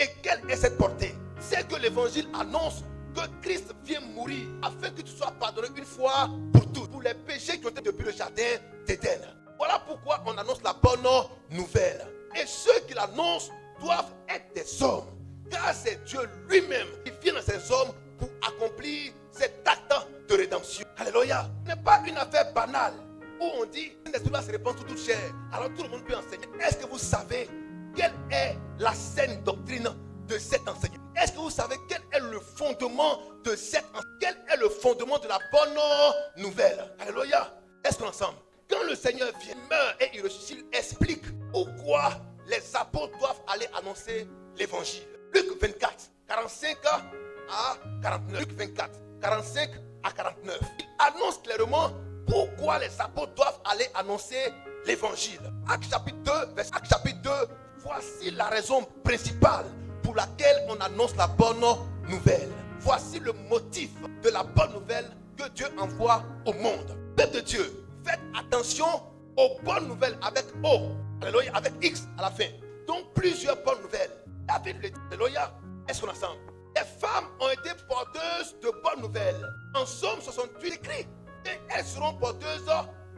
S1: Et quelle est cette portée? C'est que l'évangile annonce que Christ vient mourir afin que tu sois pardonné une fois pour toutes, pour les péchés qui ont été depuis le jardin d'Éden. Voilà pourquoi on annonce la bonne nouvelle. Et ceux qui l'annoncent doivent être des hommes. Car c'est Dieu lui-même qui vient dans ces hommes pour accomplir cet acte de rédemption. Alléluia. Ce n'est pas une affaire banale où on dit l'esprit va se répandre sur toute chair. Alors tout le monde peut enseigner. Est-ce que vous savez quelle est la saine doctrine de cet enseignement? Est-ce que vous savez quel est le fondement de cet enseignement? Quel est le fondement de la bonne nouvelle? Alléluia. Est-ce qu'on est ensemble? Quand le Seigneur vient, meurt et il ressuscite, il explique pourquoi les apôtres doivent aller annoncer l'évangile. Luc 24, 45 à 49. Luc 24, 45 à 49. Il annonce clairement pourquoi les apôtres doivent aller annoncer l'évangile. Acte chapitre 2, verset Acte chapitre 2, voici la raison principale pour laquelle on annonce la bonne nouvelle. Voici le motif de la bonne nouvelle que Dieu envoie au monde. Peuple de Dieu, faites attention aux bonnes nouvelles avec O, alléluia, avec X à la fin. Donc plusieurs bonnes nouvelles. David le dit, alléluia, est-ce qu'on est ensemble? Les femmes ont été porteuses de bonnes nouvelles. En Somme 68 écrit, et elles seront porteuses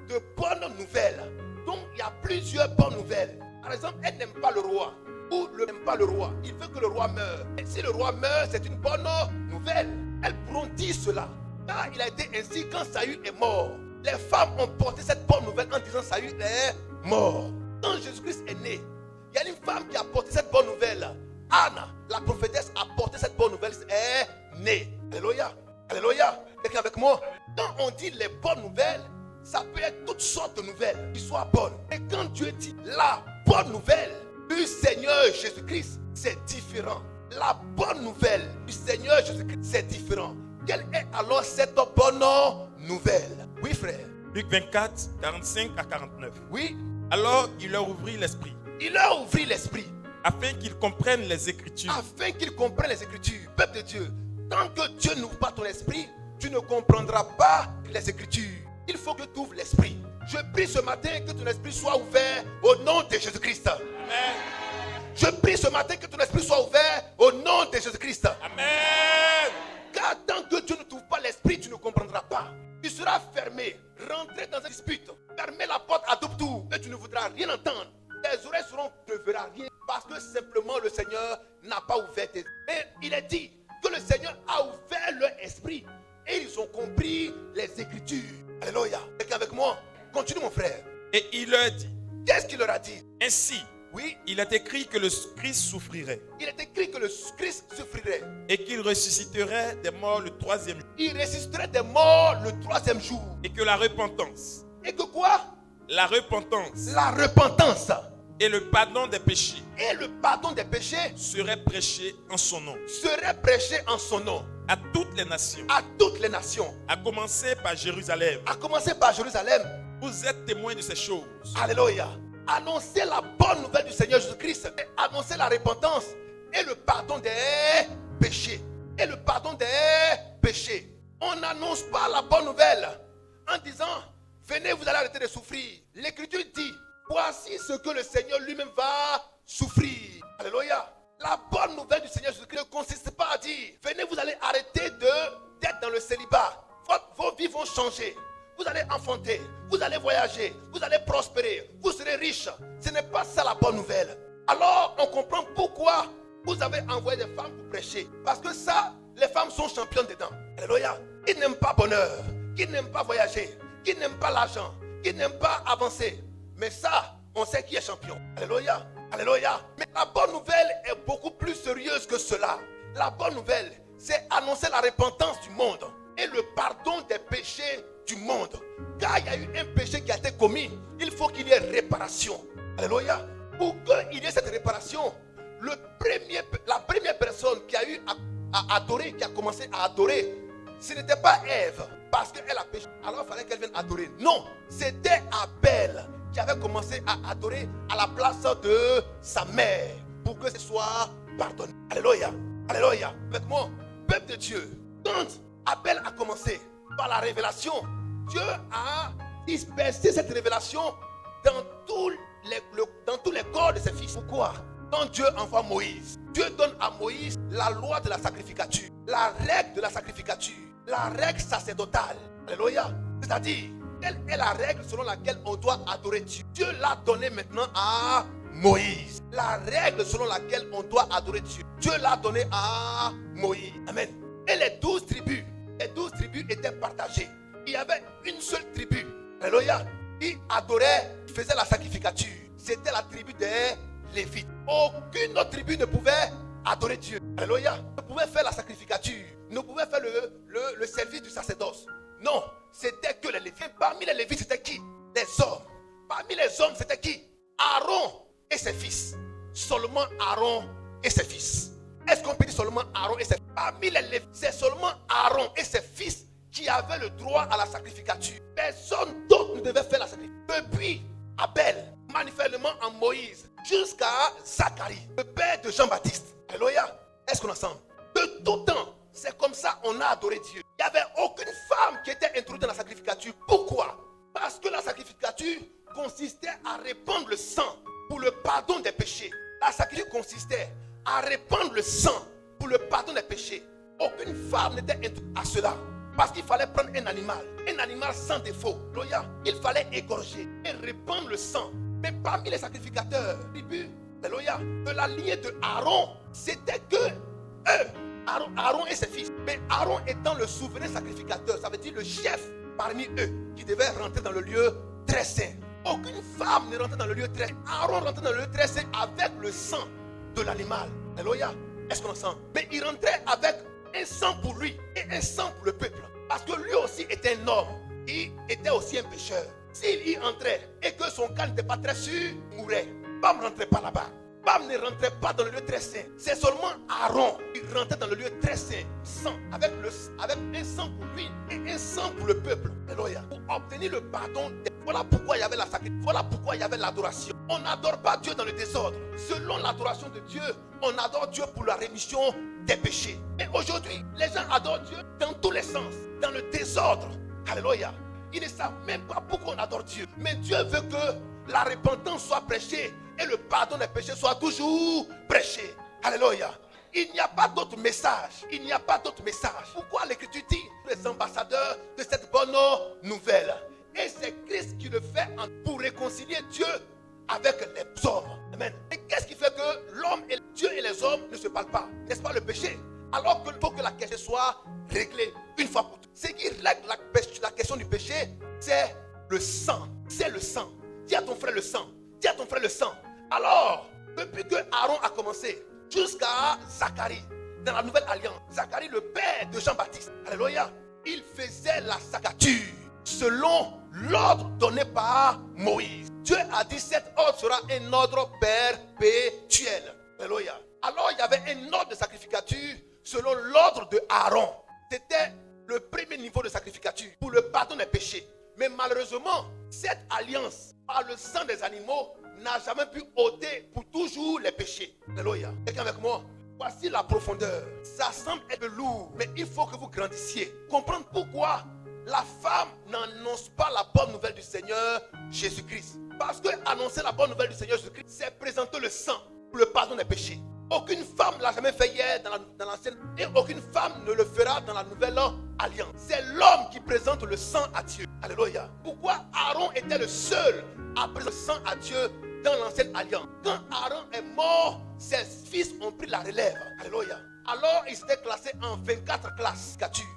S1: de bonnes nouvelles. Donc il y a plusieurs bonnes nouvelles. Par exemple, elle n'aime pas le roi. Ou ne n'aime pas le roi. Il veut que le roi meure. Et si le roi meurt, c'est une bonne nouvelle. Elles pourront dire cela. Car il a été ainsi quand Saül est mort. Les femmes ont porté cette bonne nouvelle en disant Saül est mort. Quand Jésus-Christ est né, il y a une femme qui a porté cette bonne nouvelle. Anna, la prophétesse, a porté cette bonne nouvelle. Est née. Alléluia. Alléluia. Quelqu'un avec moi? Quand on dit les bonnes nouvelles, ça peut être toutes sortes de nouvelles qui soient bonnes. Et quand Dieu dit la bonne nouvelle du Seigneur Jésus-Christ, c'est différent. La bonne nouvelle du Seigneur Jésus-Christ, c'est différent. Quelle est alors cette bonne nouvelle? Oui, frère.
S2: Luc 24, 45 à 49.
S1: Oui.
S2: Alors il leur ouvrit l'esprit.
S1: Il leur ouvrit l'esprit.
S2: afin qu'ils comprennent les Écritures.
S1: Afin qu'ils comprennent les Écritures. Peuple de Dieu, tant que Dieu n'ouvre pas ton esprit, tu ne comprendras pas les Écritures. Il faut que tu ouvres l'esprit. Je prie ce matin que ton esprit soit ouvert au nom de Jésus-Christ.
S2: Amen.
S1: Je prie ce matin que ton esprit soit ouvert au nom de Jésus-Christ.
S2: Amen.
S1: Car tant que Dieu ne t'ouvre pas l'esprit, tu ne comprendras pas. Tu seras fermé, rentré dans une dispute, fermer la porte à double tour et tu ne voudras rien entendre. Tes oreilles seront, tu ne verras rien parce que simplement le Seigneur n'a pas ouvert tes. Et il est dit que le Seigneur a ouvert leur esprit et ils ont compris les Écritures. Alléluia. Quelqu'un avec moi? Continue mon frère.
S2: Et il leur dit,
S1: Qu'est-ce qu'il leur a dit?
S2: ainsi,
S1: Oui,
S2: il est écrit que le Christ souffrirait
S1: il est écrit que le Christ souffrirait.
S2: et qu'il ressusciterait des morts le troisième jour.
S1: Il ressusciterait des morts le troisième jour.
S2: Et que la repentance,
S1: Et que quoi?
S2: la repentance
S1: La repentance
S2: et le pardon des péchés
S1: et le pardon des péchés
S2: seraient prêchés en son nom
S1: seraient prêchés en son nom
S2: à toutes les nations,
S1: à toutes les nations,
S2: à commencer par Jérusalem.
S1: à commencer par Jérusalem.
S2: Vous êtes témoins de ces choses.
S1: Alléluia. Annoncer la bonne nouvelle du Seigneur Jésus-Christ et annoncer la repentance et le pardon des péchés. Et le pardon des péchés. On n'annonce pas la bonne nouvelle en disant venez, vous allez arrêter de souffrir. L'Écriture dit voici ce que le Seigneur lui-même va souffrir. Alléluia. La bonne nouvelle du Seigneur Jésus-Christ ne consiste pas à dire venez, vous allez arrêter d'être dans le célibat. Vos vies vont changer. Vous allez enfanter, vous allez voyager, vous allez prospérer, vous serez riche. Ce n'est pas ça la bonne nouvelle. Alors on comprend pourquoi vous avez envoyé des femmes pour prêcher. Parce que ça, les femmes sont championnes dedans. Alléluia. Qui n'aiment pas bonheur, qui n'aiment pas voyager, qui n'aiment pas l'argent, qui n'aiment pas avancer. Mais ça, on sait qui est champion. Alléluia. Alléluia. Mais la bonne nouvelle est beaucoup plus sérieuse que cela. La bonne nouvelle, c'est annoncer la repentance du monde et le pardon des péchés du monde. Car il y a eu un péché qui a été commis, il faut qu'il y ait réparation. Alléluia. Pour qu'il y ait cette réparation, la première personne qui a eu à adorer, qui a commencé à adorer, ce n'était pas Ève, parce qu'elle a péché. Alors il fallait qu'elle vienne adorer. Non, c'était Abel qui avait commencé à adorer à la place de sa mère, pour que ce soit pardonné. Alléluia. Alléluia. Avec moi, peuple de Dieu, quand Abel a commencé par la révélation, Dieu a dispersé cette révélation dans tous les corps de ses fils. Pourquoi? Quand Dieu envoie Moïse, Dieu donne à Moïse la loi de la sacrificature, la règle de la sacrificature, la règle sacerdotale. Alléluia. C'est-à-dire, quelle est la règle selon laquelle on doit adorer Dieu? Dieu l'a donné maintenant à Moïse. La règle selon laquelle on doit adorer Dieu, Dieu l'a donné à Moïse. Amen. Et les 12 tribus étaient partagées. Il y avait une seule tribu, alléluia, qui adorait, qui faisait la sacrificature. C'était la tribu des Lévites. Aucune autre tribu ne pouvait adorer Dieu. Alléluia. Ne pouvait faire la sacrificature, ne pouvait faire le service du sacerdoce. Non, c'était que les Lévites. Parmi les Lévites, c'était qui? Les hommes. Parmi les hommes, c'était qui? Aaron et ses fils. Seulement Aaron et ses fils. Est-ce qu'on peut dire seulement Aaron et ses fils? Parmi les Lévites, c'est seulement Aaron et ses fils qui avaient le droit à la sacrificature. Personne d'autre ne devait faire la sacrificature. Depuis Abel, manifestement en Moïse, jusqu'à Zacharie, le père de Jean-Baptiste. Alléluia. Est-ce qu'on est ensemble? De tout temps, c'est comme ça qu'on a adoré Dieu. Il n'y avait aucune femme qui était introduite dans la sacrificature. Pourquoi? Parce que la sacrificature consistait à répandre le sang pour le pardon des péchés. La sacrificature consistait à répandre le sang pour le pardon des péchés. Aucune femme n'était introduite à cela. Parce qu'il fallait prendre un animal sans défaut. Il fallait égorger et répandre le sang. Mais parmi les sacrificateurs, de la lignée de Aaron, c'était que eux, Aaron et ses fils. Mais Aaron étant le souverain sacrificateur, ça veut dire le chef parmi eux, qui devait rentrer dans le lieu très saint. Aucune femme ne rentrait dans le lieu très saint. Aaron rentrait dans le lieu très saint avec le sang de l'animal. Alléluia. Est-ce qu'on entend? Mais il rentrait avec un sang pour lui et un sang pour le peuple. Parce que lui aussi était un homme. Il était aussi un pécheur. S'il y entrait et que son cas n'était pas très sûr, il mourrait. Bam ne rentrait pas là-bas. Bam ne rentrait pas dans le lieu très saint. C'est seulement Aaron qui rentrait dans le lieu très saint. Sang, avec un sang pour lui et un sang pour le peuple. Alléluia. Pour obtenir le pardon. Voilà pourquoi il y avait la sacrifice. Voilà pourquoi il y avait l'adoration. On n'adore pas Dieu dans le désordre. Selon l'adoration de Dieu, on adore Dieu pour la rémission des péchés. Et aujourd'hui, les gens adorent Dieu dans tous les sens, dans le désordre. Alléluia. Ils ne savent même pas pourquoi on adore Dieu. Mais Dieu veut que la repentance soit prêchée et le pardon des péchés soit toujours prêché. Alléluia. Il n'y a pas d'autre message. Il n'y a pas d'autre message. Pourquoi l'Écriture dit les ambassadeurs de cette bonne nouvelle? Et c'est Christ qui le fait pour réconcilier Dieu avec les hommes. Amen. Et qu'est-ce qui fait que l'homme et Dieu et les hommes ne se parlent pas? N'est-ce pas le péché? Alors qu'il faut que la question soit réglée une fois pour toutes. Ce qui règle la question du péché, c'est le sang. C'est le sang. Dis à ton frère le sang. Dis à ton frère le sang. Alors, depuis que Aaron a commencé, jusqu'à Zacharie, dans la nouvelle alliance, Zacharie, le père de Jean-Baptiste, alléluia, il faisait la sacrificature selon l'ordre donné par Moïse. Dieu a dit cet ordre sera un ordre perpétuel. Alléluia. Alors il y avait un ordre de sacrificature selon l'ordre de Aaron. C'était le premier niveau de sacrificature pour le pardon des péchés. Mais malheureusement, cette alliance par le sang des animaux n'a jamais pu ôter pour toujours les péchés. Alléluia. Quelqu'un avec moi? Voici la profondeur. Ça semble être lourd, mais il faut que vous grandissiez. Comprendre pourquoi la femme n'annonce pas la bonne nouvelle du Seigneur Jésus-Christ. Parce que annoncer la bonne nouvelle du Seigneur Jésus-Christ, c'est présenter le sang pour le pardon des péchés. Aucune femme ne l'a jamais fait hier dans l'ancienne, et aucune femme ne le fera dans la nouvelle alliance. C'est l'homme qui présente le sang à Dieu. Alléluia. Pourquoi Aaron était le seul à présenter le sang à Dieu dans l'ancienne alliance? Quand Aaron est mort, ses fils ont pris la relève. Alléluia. Alors il s'était classé en 24 classes.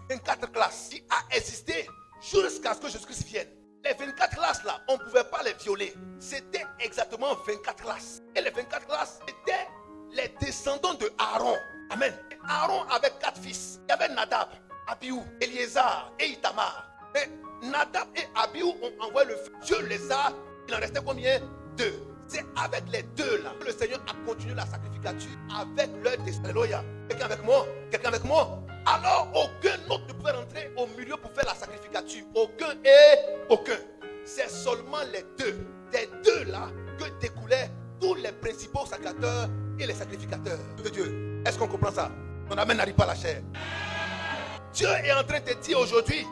S1: 24 classes qui a existé jusqu'à ce que Jésus-Christ vienne. Les 24 classes là, on ne pouvait pas les violer. C'était exactement 24 classes. Et les 24 classes étaient les descendants de Aaron. Amen. Et Aaron avait 4 fils. Il y avait Nadab, Abihu, Éléazar et Itamar. Et Nadab et Abihu ont envoyé le feu. Dieu les a. Il en restait combien? 2. C'est avec les deux là que le Seigneur a continué la sacrificature avec leur destin. Alléluia. Quelqu'un avec moi? Quelqu'un avec moi? Alors aucun autre ne pouvait rentrer au milieu pour faire la sacrificature. Aucun et aucun. C'est seulement les deux. Des deux là que découlaient tous les principaux sacrificateurs et les sacrificateurs de Dieu. Est-ce qu'on comprend ça? Ton amen n'arrive pas à la chair. Dieu est en train de te dire aujourd'hui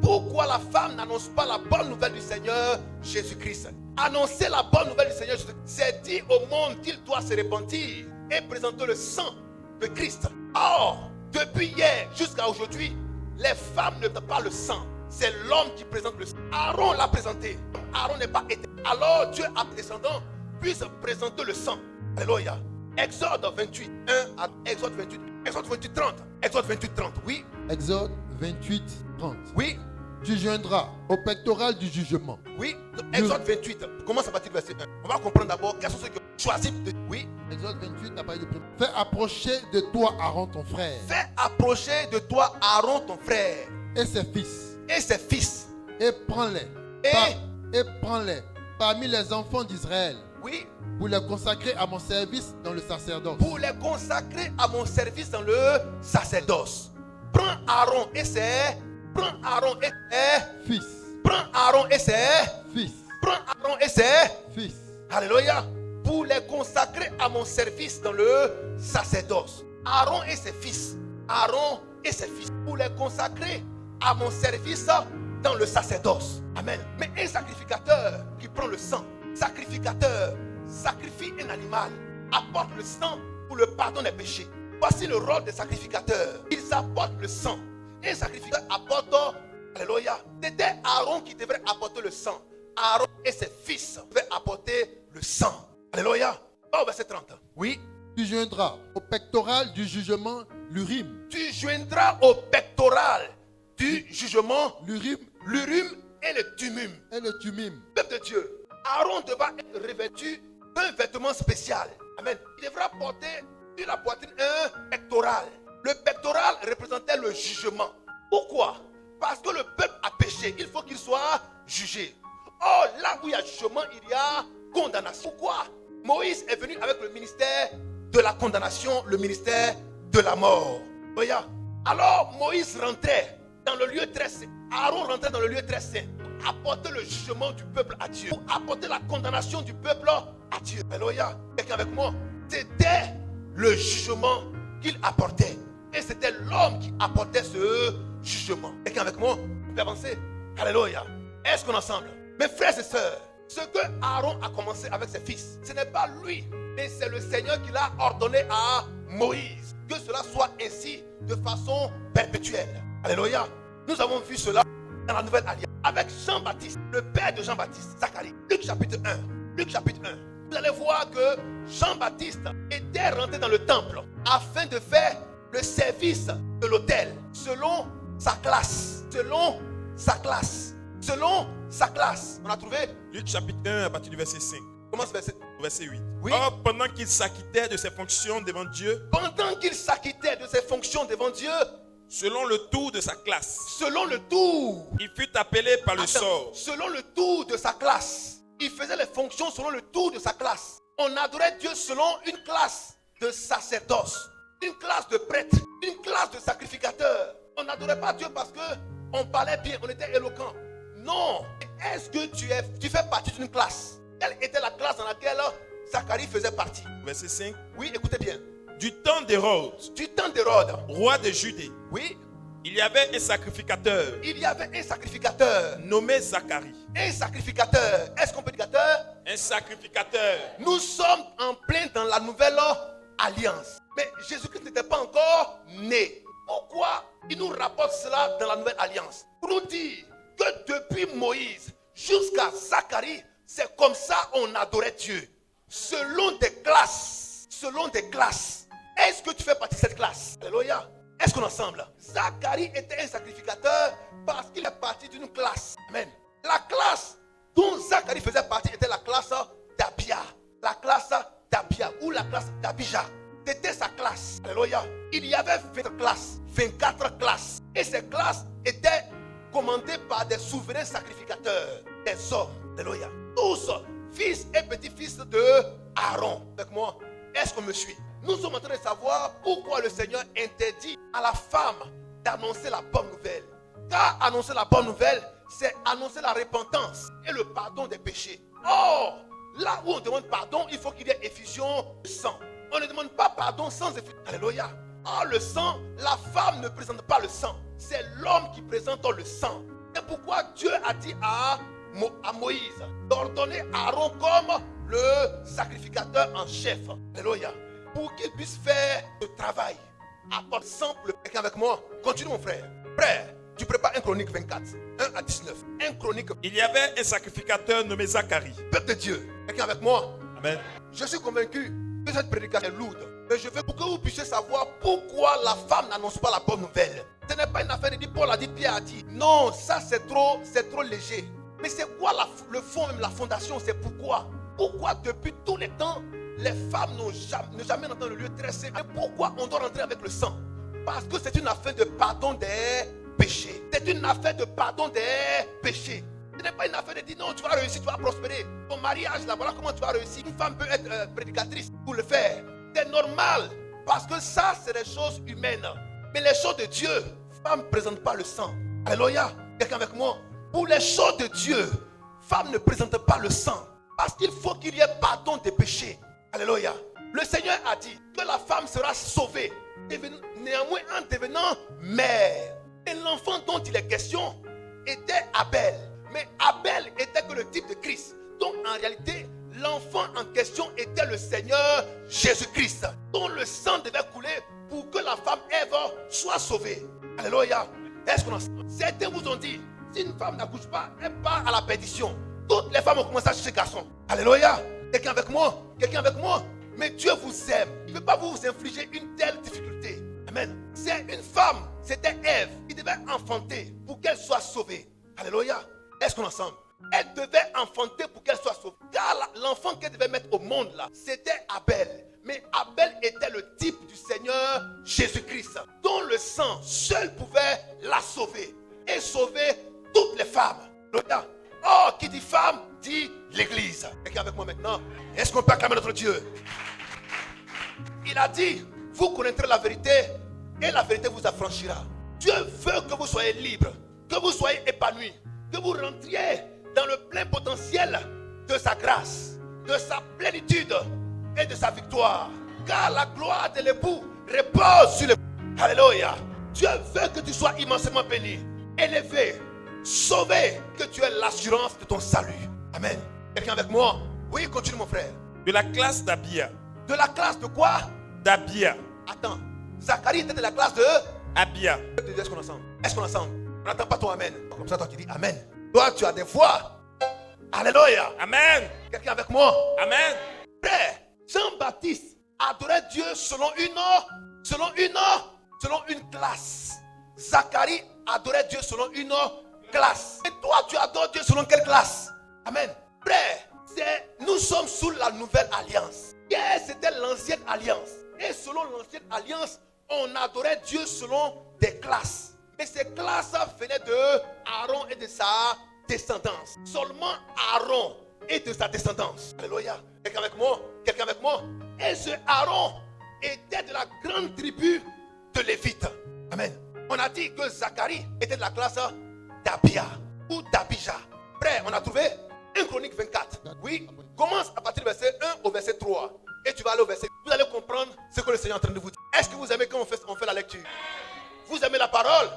S1: pourquoi la femme n'annonce pas la bonne nouvelle du Seigneur Jésus-Christ. Annoncer la bonne nouvelle du Seigneur Jésus-Christ, c'est dire au monde qu'il doit se repentir et présenter le sang de Christ. Or, depuis hier jusqu'à aujourd'hui, les femmes ne donnent pas le sang. C'est l'homme qui présente le sang. Aaron l'a présenté. Aaron n'est pas été. Alors Dieu a descendant puisse présenter le sang. Alléluia. Exode 28, 1 à Exode 28. Exode 28, 30. Exode 28, 30. Oui.
S3: Exode 28, 30.
S1: Oui.
S3: Tu joindras au pectoral du jugement.
S1: Oui. Exode 28. Comment ça va-t-il verset 1? On va comprendre d'abord quels sont ceux qui ont choisi de. Oui.
S3: Exode 28, la parole de premier. Fais approcher de toi Aaron ton frère.
S1: Fais approcher de toi Aaron ton frère.
S3: Et ses fils.
S1: Et ses fils.
S3: Et prends-les.
S1: Et
S3: prends-les parmi les enfants d'Israël.
S1: Oui.
S3: Pour les consacrer à mon service dans le sacerdoce.
S1: Pour les consacrer à mon service dans le sacerdoce. Prends Aaron et ses
S3: fils.
S1: Prends Aaron et ses
S3: fils.
S1: Prends Aaron et ses
S3: fils.
S1: Alléluia. Pour les consacrer à mon service dans le sacerdoce. Aaron et ses fils. Aaron et ses fils. Pour les consacrer à mon service dans le sacerdoce. Amen. Mais un sacrificateur qui prend le sang, sacrificateur, sacrifie un animal, apporte le sang pour le pardon des péchés. Voici le rôle des sacrificateurs. Ils apportent le sang. Un sacrificateur apporte, alléluia. C'était Aaron qui devrait apporter le sang. Aaron et ses fils devaient apporter le sang. Alléluia. Au verset 30. Oui.
S3: Tu joindras au pectoral du jugement l'Urim.
S1: Tu joindras au pectoral du jugement
S3: l'Urim
S1: et le Tumim.
S3: Et le Tumim.
S1: Peuple de Dieu. Aaron devra être revêtu d'un vêtement spécial. Amen. Il devra porter sur la poitrine un pectoral. Le pectoral représentait le jugement. Pourquoi? Parce que le peuple a péché. Il faut qu'il soit jugé. Or, là où il y a jugement, il y a condamnation. Pourquoi? Moïse est venu avec le ministère de la condamnation, le ministère de la mort. Voyez. Alors, Moïse rentrait dans le lieu très saint. Aaron rentrait dans le lieu très saint. Pour apporter le jugement du peuple à Dieu. Pour apporter la condamnation du peuple à Dieu. Alléluia. Quelqu'un avec moi. C'était le jugement qu'il apportait. Et c'était l'homme qui apportait ce jugement. Quelqu'un avec moi. On peut avancer. Alléluia. Est-ce qu'on est ensemble? Mes frères et sœurs, ce que Aaron a commencé avec ses fils, ce n'est pas lui, mais c'est le Seigneur qui l'a ordonné à Moïse. Que cela soit ainsi de façon perpétuelle. Alléluia. Nous avons vu cela dans la Nouvelle Alliance avec Jean-Baptiste, le père de Jean-Baptiste, Zacharie. Luc chapitre 1. Luc chapitre 1. Vous allez voir que Jean-Baptiste était rentré dans le temple afin de faire le service de l'autel selon sa classe. Selon sa classe. Selon sa classe. On a trouvé
S2: Luc chapitre 1 à partir du verset 5.
S1: Comment ce verset?
S2: Verset 8.
S1: Oui.
S2: Or, pendant qu'il s'acquittait de ses fonctions devant Dieu,
S1: Pendant qu'il s'acquittait de ses fonctions devant Dieu,
S2: selon le tour de sa classe,
S1: selon le tour,
S2: il fut appelé par le
S1: Attends,
S2: sort.
S1: selon le tour de sa classe, il faisait les fonctions selon le tour de sa classe. On adorait Dieu selon une classe de sacerdoce, une classe de prêtre, une classe de sacrificateur. On n'adorait pas Dieu parce que on parlait bien, on était éloquent. Non. Est-ce que tu fais partie d'une classe? Quelle était la classe dans laquelle Zacharie faisait partie?
S2: Verset 5.
S1: Oui, écoutez bien.
S2: Du temps d'Hérode,
S1: Du temps d'Hérode,
S2: roi de Judée,
S1: oui,
S2: il y avait un sacrificateur
S1: il y avait un sacrificateur.
S2: nommé Zacharie.
S1: Un sacrificateur. Est-ce qu'on peut dire sacrificateur?
S2: Un sacrificateur.
S1: Nous sommes en plein dans la nouvelle alliance. Mais Jésus-Christ n'était pas encore né. Pourquoi il nous rapporte cela dans la nouvelle alliance? Pour nous dire que depuis Moïse jusqu'à Zacharie, c'est comme ça on adorait Dieu. Selon des classes. Selon des classes. Est-ce que tu fais partie de cette classe? Alléluia. Est-ce qu'on est ensemble? Zacharie était un sacrificateur parce qu'il est parti d'une classe. Amen. La classe dont Zacharie faisait partie était la classe d'Abia. La classe d'Abia ou la classe d'Abija. C'était sa classe. Alléluia. Il y avait 20 classes, 24 classes. Et ces classes étaient commandées par des souverains sacrificateurs, des hommes. Alléluia. Tous fils et petits-fils de Aaron. Avec moi, est-ce qu'on me suit? Nous sommes en train de savoir pourquoi le Seigneur interdit à la femme d'annoncer la bonne nouvelle. Car annoncer la bonne nouvelle, c'est annoncer la repentance et le pardon des péchés. Or, là où on demande pardon, il faut qu'il y ait effusion de sang. On ne demande pas pardon sans effusion. Alléluia. Or, le sang, la femme ne présente pas le sang. C'est l'homme qui présente le sang. C'est pourquoi Dieu a dit à Moïse d'ordonner Aaron comme le sacrificateur en chef. Alléluia. Pour qu'il puisse faire le travail. Apporte simple. Quelqu'un avec moi? Continue mon frère. Frère, tu prépares 1 Chronique 24, 1 à 19. 1 Chronique.
S2: Il y avait un sacrificateur nommé Zacharie.
S1: Peuple de Dieu. Quelqu'un avec moi?
S2: Amen.
S1: Je suis convaincu que cette prédication est lourde. Mais je veux pour que vous puissiez savoir pourquoi la femme n'annonce pas la bonne nouvelle. Ce n'est pas une affaire de dire Paul a dit, Pierre a dit. Non, ça c'est trop léger. Mais c'est quoi le fond, même la fondation? C'est pourquoi? Pourquoi depuis tous les temps, les femmes n'ont jamais entendu le lieu très saint? Et pourquoi on doit rentrer avec le sang? Parce que c'est une affaire de pardon des péchés. C'est une affaire de pardon des péchés. Ce n'est pas une affaire de dire non, tu vas réussir, tu vas prospérer. Ton mariage, là, voilà comment tu vas réussir. Une femme peut être prédicatrice pour le faire. C'est normal. Parce que ça, c'est des choses humaines. Mais les choses de Dieu, femme ne présente pas le sang. Alléluia. Quelqu'un avec moi? Pour les choses de Dieu, femme ne présente pas le sang. Parce qu'il faut qu'il y ait pardon des péchés. Alléluia. Le Seigneur a dit que la femme sera sauvée, néanmoins en devenant mère. Et l'enfant dont il est question était Abel. Mais Abel était que le type de Christ. Donc en réalité, l'enfant en question était le Seigneur Jésus-Christ, dont le sang devait couler pour que la femme Ève soit sauvée. Alléluia. Est-ce qu'on en sait? Certains vous ont dit, si une femme n'accouche pas, elle part à la perdition. Toutes les femmes ont commencé à chercher garçon. Alléluia. Quelqu'un avec moi? Quelqu'un avec moi? Mais Dieu vous aime. Il ne peut pas vous infliger une telle difficulté. Amen. C'est une femme, c'était Ève, qui devait enfanter pour qu'elle soit sauvée. Alléluia. Est-ce qu'on est ensemble? Elle devait enfanter pour qu'elle soit sauvée. Car l'enfant qu'elle devait mettre au monde là, c'était Abel. Mais Abel était le type du Seigneur Jésus-Christ, dont le sang seul pouvait la sauver et sauver toutes les femmes. Alléluia. Oh, qui dit femme, dit l'église. Quelqu'un avec moi maintenant? Est-ce qu'on peut acclamer notre Dieu? Il a dit, vous connaîtrez la vérité et la vérité vous affranchira. Dieu veut que vous soyez libres, que vous soyez épanouis, que vous rentriez dans le plein potentiel de sa grâce. de sa plénitude et de sa victoire. Car la gloire de l'époux repose sur les... Alléluia. Dieu veut que tu sois immensément béni, élevé, sauvé, que tu aies l'assurance de ton salut. Amen. Quelqu'un avec moi? Oui, continue mon frère.
S2: De la classe d'Abia.
S1: De la classe de quoi?
S2: D'Abia.
S1: Attends, Zacharie était de la classe de...
S2: Abia.
S1: Est-ce qu'on est ensemble? Est-ce qu'on est ensemble? On n'attend pas ton amen. Comme ça, toi tu dis amen. Toi, tu as des voix. Alléluia.
S2: Amen.
S1: Quelqu'un avec moi?
S2: Amen.
S1: Frère, Jean-Baptiste adorait Dieu selon une classe. Zacharie adorait Dieu selon une classe. Et toi, tu adores Dieu selon quelle classe? Amen. Frère, nous sommes sous la nouvelle alliance. Hier, c'était l'ancienne alliance. Et selon l'ancienne alliance, on adorait Dieu selon des classes. Mais ces classes venaient de Aaron et de sa descendance. Seulement Aaron et de sa descendance. Alléluia. Quelqu'un avec moi? Quelqu'un avec moi? Et ce Aaron était de la grande tribu de Lévite. Amen. On a dit que Zacharie était de la classe d'Abia ou d'Abija. Frère, on a trouvé 1 Chronique 24. Oui, commence à partir du verset 1 au verset 3. Et tu vas aller au verset. Vous allez comprendre ce que le Seigneur est en train de vous dire. Est-ce que vous aimez quand on fait la lecture? Vous aimez la parole?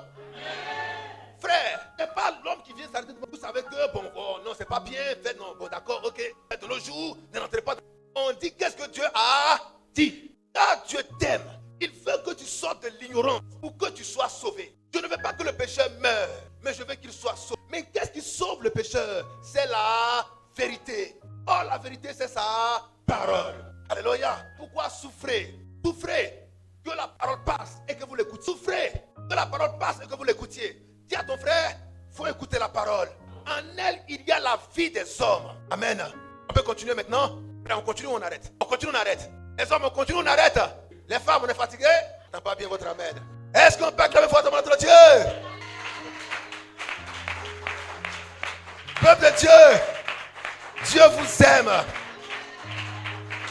S1: Frère, ce n'est pas l'homme qui vient s'arrêter. Vous savez que, bon, oh, non, c'est pas bien fait. Non, bon, d'accord, ok. De nos jours, ne rentrez pas. On dit qu'est-ce que Dieu a dit. Car Dieu t'aime. Il veut que tu sortes de l'ignorance pour que tu sois sauvé. Je ne veux pas que le pécheur meure, mais je veux qu'il soit sauvé. Mais qu'est-ce qui sauve le pécheur? C'est la vérité. Oh, la vérité, c'est sa parole. Alléluia. Pourquoi souffrez? Souffrez que la parole passe et que vous l'écoutiez. Souffrez que la parole passe et que vous l'écoutiez. Dis à ton frère, il faut écouter la parole. En elle, il y a la vie des hommes. Amen. On peut continuer maintenant? On continue ou on arrête? On continue ou on arrête? Les hommes, on continue ou on arrête? Les femmes, on est fatigués? On n'a pas bien votre amen. Est-ce qu'on peut acclamer fortement notre Dieu? Peuple de Dieu, Dieu vous aime.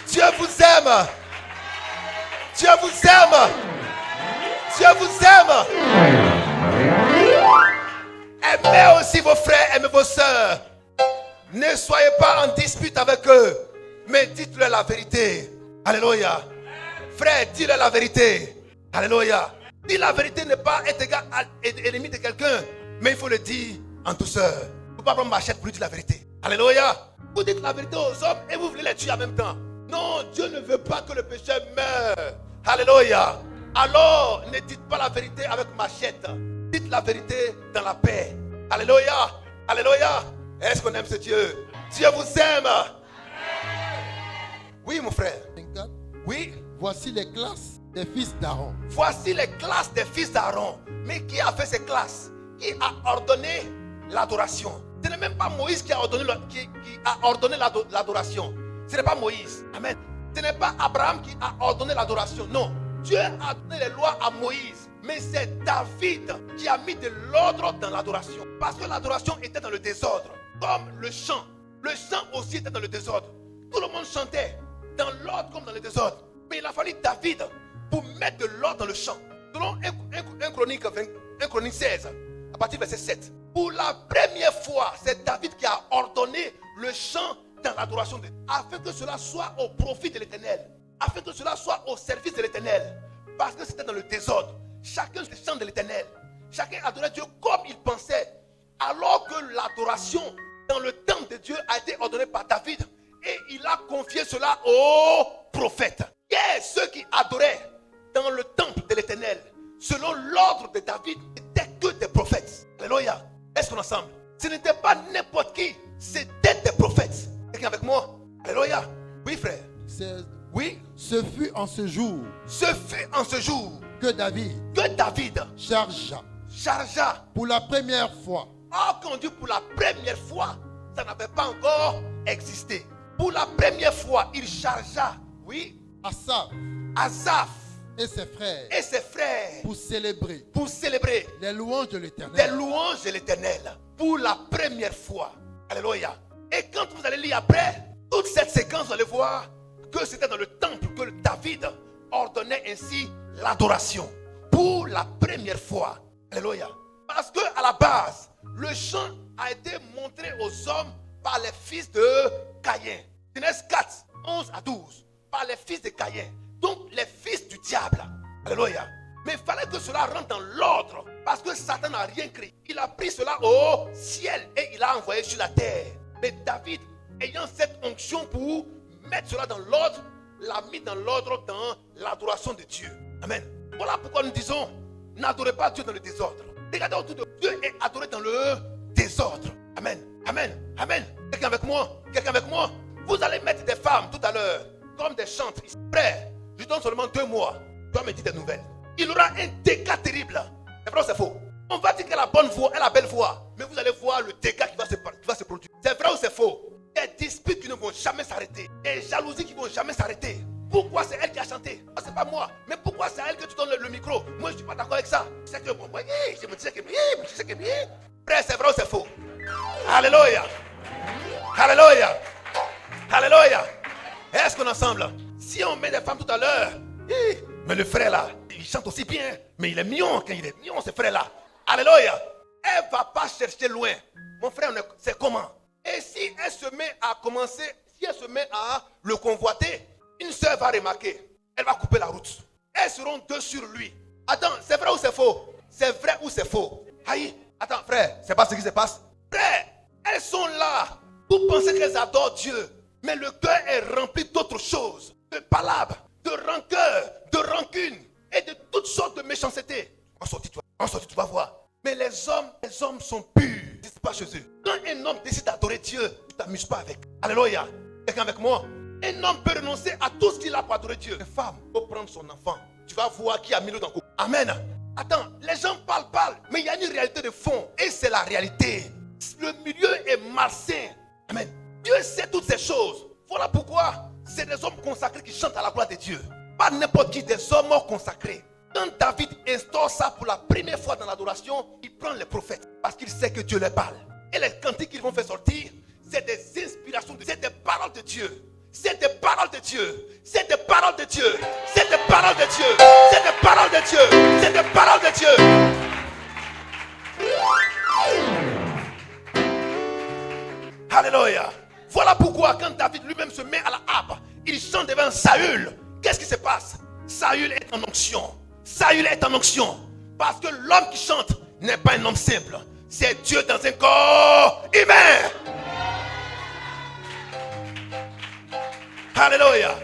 S1: Dieu vous aime. Dieu vous aime. Dieu vous aime. Aimez aussi vos frères, aimez vos soeurs. Ne soyez pas en dispute avec eux, mais dites-leur la vérité. Alléluia. Frère, dis-leur la vérité. Alléluia. Dis la vérité n'est pas être égal à ennemi de quelqu'un, mais il faut le dire en douceur. Il ne faut pas prendre machette pour lui dire la vérité. Alléluia. Vous dites la vérité aux hommes et vous voulez les tuer en même temps. Non, Dieu ne veut pas que le pécheur meure. Alléluia. Alors, ne dites pas la vérité avec machette. Dites la vérité dans la paix. Alléluia. Alléluia. Est-ce qu'on aime ce Dieu? Dieu vous aime. Oui, mon frère.
S3: 24.
S1: Oui.
S3: Voici les classes des fils d'Aaron.
S1: Voici les classes des fils d'Aaron. Mais qui a fait ces classes? Qui a ordonné l'adoration? Ce n'est même pas Moïse qui a ordonné, l'adoration. Ce n'est pas Moïse. Amen. Ce n'est pas Abraham qui a ordonné l'adoration. Non. Dieu a donné les lois à Moïse. Mais c'est David qui a mis de l'ordre dans l'adoration. Parce que l'adoration était dans le désordre. Comme le chant. Le chant aussi était dans le désordre. Tout le monde chantait dans l'ordre comme dans le désordre. Mais il a fallu David pour mettre de l'ordre dans le chant. Selon 1 Chronique 16, à partir du verset 7. Pour la première fois, c'est David qui a ordonné le chant dans l'adoration de Dieu. Afin que cela soit au profit de l'Éternel. Afin que cela soit au service de l'Éternel. Parce que c'était dans le désordre. Chacun se chante de l'Éternel. Chacun adorait Dieu comme il pensait. Alors que l'adoration dans le temple de Dieu a été ordonnée par David. Et il a confié cela aux prophètes. Et ceux qui adoraient dans le temple de l'Éternel, selon l'ordre de David, n'étaient que des prophètes. Alléluia. Est-ce qu'on est ensemble? Ce n'était pas n'importe qui. C'était des prophètes. Quelqu'un avec moi? Alléluia. Oui, frère.
S3: 16.
S1: Oui.
S3: Ce fut en ce jour.
S1: Ce fut en ce jour
S3: Que David. Chargea. Pour la première fois.
S1: Or, quand on dit pour la première fois, ça n'avait pas encore existé. Pour la première fois, il chargea. Oui. Asaph.
S3: Et ses frères. Pour célébrer. Les louanges de l'Éternel.
S1: Pour la première fois. Alléluia. Et quand vous allez lire après, toute cette séquence, vous allez voir que c'était dans le temple que David ordonnait ainsi l'adoration. Pour la première fois. Alléluia. Parce que à la base, le chant a été montré aux hommes par les fils de Caïn. Genèse 4, 11 à 12. Par les fils de Caïn. Donc les fils du diable. Alléluia. Mais il fallait que cela rentre dans l'ordre. Parce que Satan n'a rien créé. Il a pris cela au ciel et il a envoyé sur la terre. Mais David, ayant cette onction pour mettre cela dans l'ordre, l'a mis dans l'ordre dans l'adoration de Dieu. Amen. Voilà pourquoi nous disons, n'adorez pas Dieu dans le désordre. Regardez autour de vous, Dieu est adoré dans le désordre. Amen. Amen. Amen. Quelqu'un avec moi? Quelqu'un avec moi? Vous allez mettre des femmes tout à l'heure comme des chantrices. Frère, je donne seulement 2 mois. Tu vas me dire des nouvelles. Il aura un dégât terrible. C'est vrai ou c'est faux? On va dire qu'elle a la bonne voix, elle a la belle voix. Mais vous allez voir le dégât qui va se produire. C'est vrai ou c'est faux? Des disputes qui ne vont jamais s'arrêter. Des jalousies qui ne vont jamais s'arrêter. Pourquoi c'est elle qui a chanté? C'est pas moi. Mais pourquoi c'est à elle que tu donnes le micro? Moi je ne suis pas d'accord avec ça. C'est que bon, je me disais que frère, c'est vrai ou c'est faux? Alléluia. Alléluia. Alléluia. Est-ce qu'on est ensemble? Si on met des femmes tout à l'heure, mais le frère là, il chante aussi bien, mais il est mignon quand il est mignon, ce frère là. Alléluia. Elle ne va pas chercher loin. Mon frère, c'est comment? Et si elle se met à commencer, si elle se met à le convoiter, une sœur va remarquer, elle va couper la route. Elles seront 2 sur lui. Attends, c'est vrai ou c'est faux? C'est vrai ou c'est faux? Aïe, attends frère, c'est pas ce qui se passe. Frère, elles sont là. Vous pensez qu'elles adorent Dieu, mais le cœur est rempli d'autres choses, de palabres, de rancœur, de rancune et de toutes sortes de méchanceté. En sortie, tu vas voir. Mais les hommes sont purs. C'est pas chez eux. Quand un homme décide d'adorer Dieu, tu ne t'amuses pas avec. Alléluia. Quelqu'un avec moi? Un homme peut renoncer à tout ce qu'il a pour adorer Dieu. Une femme peut prendre son enfant. Tu vas voir qui a mis l'eau dans le couple. Amen. Attends, les gens parlent, mais il y a une réalité de fond. Et c'est la réalité. Le milieu est malsain. Amen. Dieu sait toutes ces choses. Voilà pourquoi c'est des hommes consacrés qui chantent à la gloire de Dieu. Pas n'importe qui, des hommes consacrés. Quand David instaure ça pour la première fois dans l'adoration, il prend les prophètes parce qu'il sait que Dieu les parle. Et les cantiques qu'ils vont faire sortir, c'est des inspirations, c'est des paroles de Dieu. C'est des paroles de Dieu. C'est des paroles de Dieu. C'est des paroles de Dieu. C'est des paroles de Dieu. C'est des paroles de Dieu. Alléluia. Voilà pourquoi quand David lui-même se met à la harpe, il chante devant Saül. Qu'est-ce qui se passe? Saül est en onction. Saül est en onction. Parce que l'homme qui chante n'est pas un homme simple. C'est Dieu dans un corps humain. Alléluia.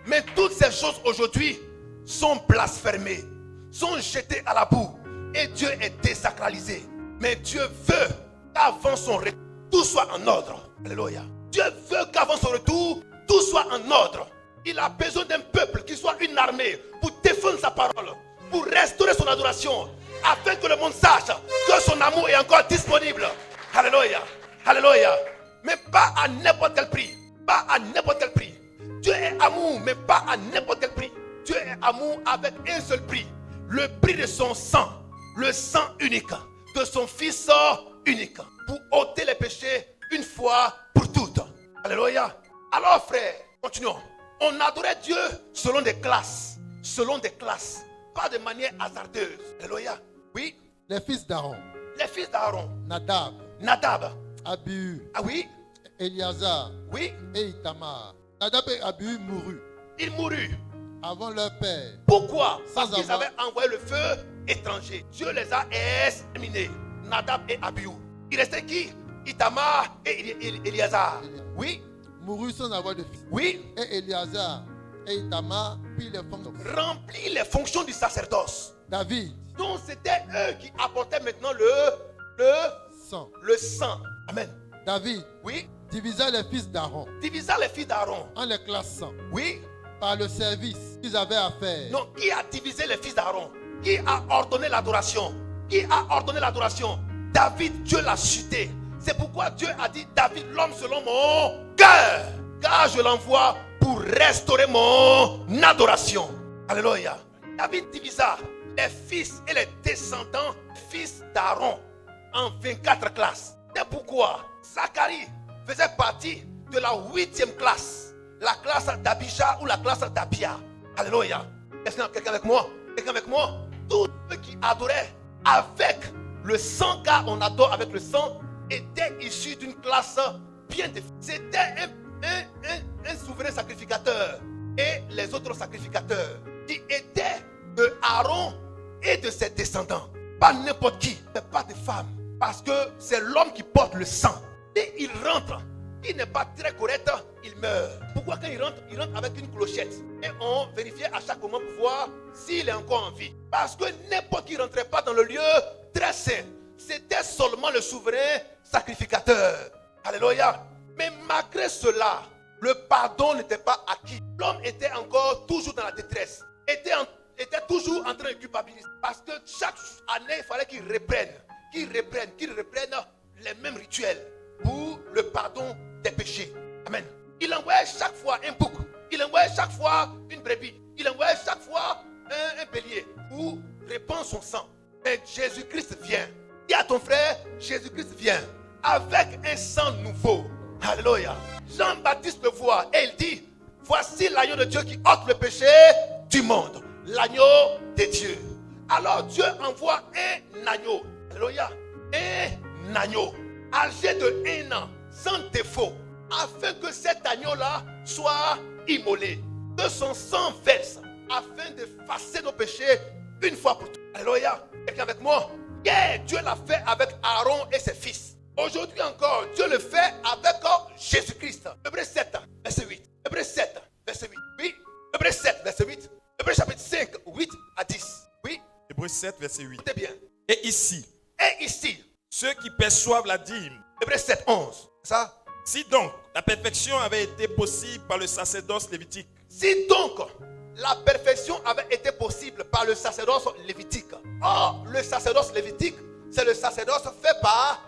S1: Mais toutes ces choses aujourd'hui sont blasphémées, sont jetées à la boue. Et Dieu est désacralisé. Mais Dieu veut qu'avant son retour, tout soit en ordre. Alléluia. Dieu veut qu'avant son retour, tout soit en ordre. Il a besoin d'un peuple qui soit une armée pour défendre sa parole, pour restaurer son adoration, afin que le monde sache que son amour est encore disponible. Alléluia. Alléluia. Mais pas à n'importe quel prix. Pas à n'importe quel prix. Dieu est amour, mais pas à n'importe quel prix. Dieu est amour avec un seul prix. Le prix de son sang. Le sang unique. De son fils unique. Pour ôter les péchés une fois pour toutes. Alléluia. Alors frère, continuons. On adorait Dieu selon des classes. Selon des classes. Pas de manière hasardeuse. Alléluia. Oui.
S3: Les fils d'Aaron.
S1: Les fils d'Aaron.
S3: Nadab. Abihu.
S1: Ah oui.
S3: Éliazar.
S1: Oui.
S3: Et Itamar. Nadab et Abihu moururent.
S1: Ils moururent.
S3: Avant leur père.
S1: Pourquoi? Parce
S3: Sans
S1: qu'ils
S3: avoir...
S1: avaient envoyé le feu étranger. Dieu les a exterminés. Nadab et Abihu. Il restait qui? Itamar et Éliazar. Oui.
S3: Mourut sans avoir de fils.
S1: Oui.
S3: Et Éliazar et Itamar prirent les fonctions.
S1: Remplit les fonctions du sacerdoce.
S3: David.
S1: Donc c'était eux qui apportaient maintenant le sang. Amen.
S3: David.
S1: Oui.
S3: Divisa les fils d'Aaron.
S1: Divisa les fils d'Aaron.
S3: En les classant.
S1: Oui.
S3: Par le service qu'ils avaient à faire.
S1: Non, qui a divisé les fils d'Aaron? Qui a ordonné l'adoration? Qui a ordonné l'adoration? David, Dieu l'a cité. C'est pourquoi Dieu a dit David, l'homme selon mon cœur. Car je l'envoie pour restaurer mon adoration. Alléluia. David divisa les fils et les descendants fils d'Aaron en 24 classes. C'est pourquoi Zacharie faisait partie de la 8e classe. La classe d'Abijah ou la classe d'Abia. Alléluia. Est-ce qu'il y a quelqu'un avec moi? Quelqu'un avec moi? Tous ceux qui adoraient avec le sang, car on adore avec le sang, étaient issus d'une classe bien définie. C'était un souverain sacrificateur et les autres sacrificateurs qui étaient de Aaron et de ses descendants. Pas n'importe qui, pas de femmes. Parce que c'est l'homme qui porte le sang. Et il rentre. Il n'est pas très correct, il meurt. Pourquoi quand il rentre avec une clochette. Et on vérifiait à chaque moment pour voir s'il est encore en vie. Parce que n'importe qui ne rentrait pas dans le lieu très saint. C'était seulement le souverain sacrificateur. Alléluia. Mais malgré cela, le pardon n'était pas acquis. L'homme était encore toujours dans la détresse. Était toujours en train de culpabiliser. Parce que chaque année, il fallait qu'il reprenne les mêmes rituels pour le pardon des péchés. Amen. Il envoyait chaque fois un bouc. Il envoyait chaque fois une brebis. Il envoyait chaque fois un bélier pour répandre son sang. Mais Jésus-Christ vient. Dis à ton frère, Jésus-Christ vient avec un sang nouveau. Alléluia. Jean-Baptiste le voit et il dit, voici l'agneau de Dieu qui ôte le péché du monde. L'agneau de Dieu. Alors Dieu envoie un agneau. Alléluia. Un agneau âgé de 1 an, sans défaut, afin que cet agneau-là soit immolé, que son sang verse, afin d'effacer nos péchés une fois pour toutes. Alléluia. Quelqu'un avec moi? Hier, Dieu l'a fait avec Aaron et ses fils. Aujourd'hui encore, Dieu le fait avec Jésus-Christ. Hébreux 7, verset 8. Hébreux 7, verset 8. Oui. Hébreux 7, verset 8. Hébreux chapitre 5, 8 à 10. Oui.
S2: Hébreux 7, verset 8.
S1: Écoutez bien.
S2: Et ici, ceux qui perçoivent la dîme.
S1: Hébreux 7, 11. Ça.
S2: Si donc la perfection avait été possible par le sacerdoce lévitique.
S1: Si donc la perfection avait été possible par le sacerdoce lévitique. Or, le sacerdoce lévitique, c'est le sacerdoce fait par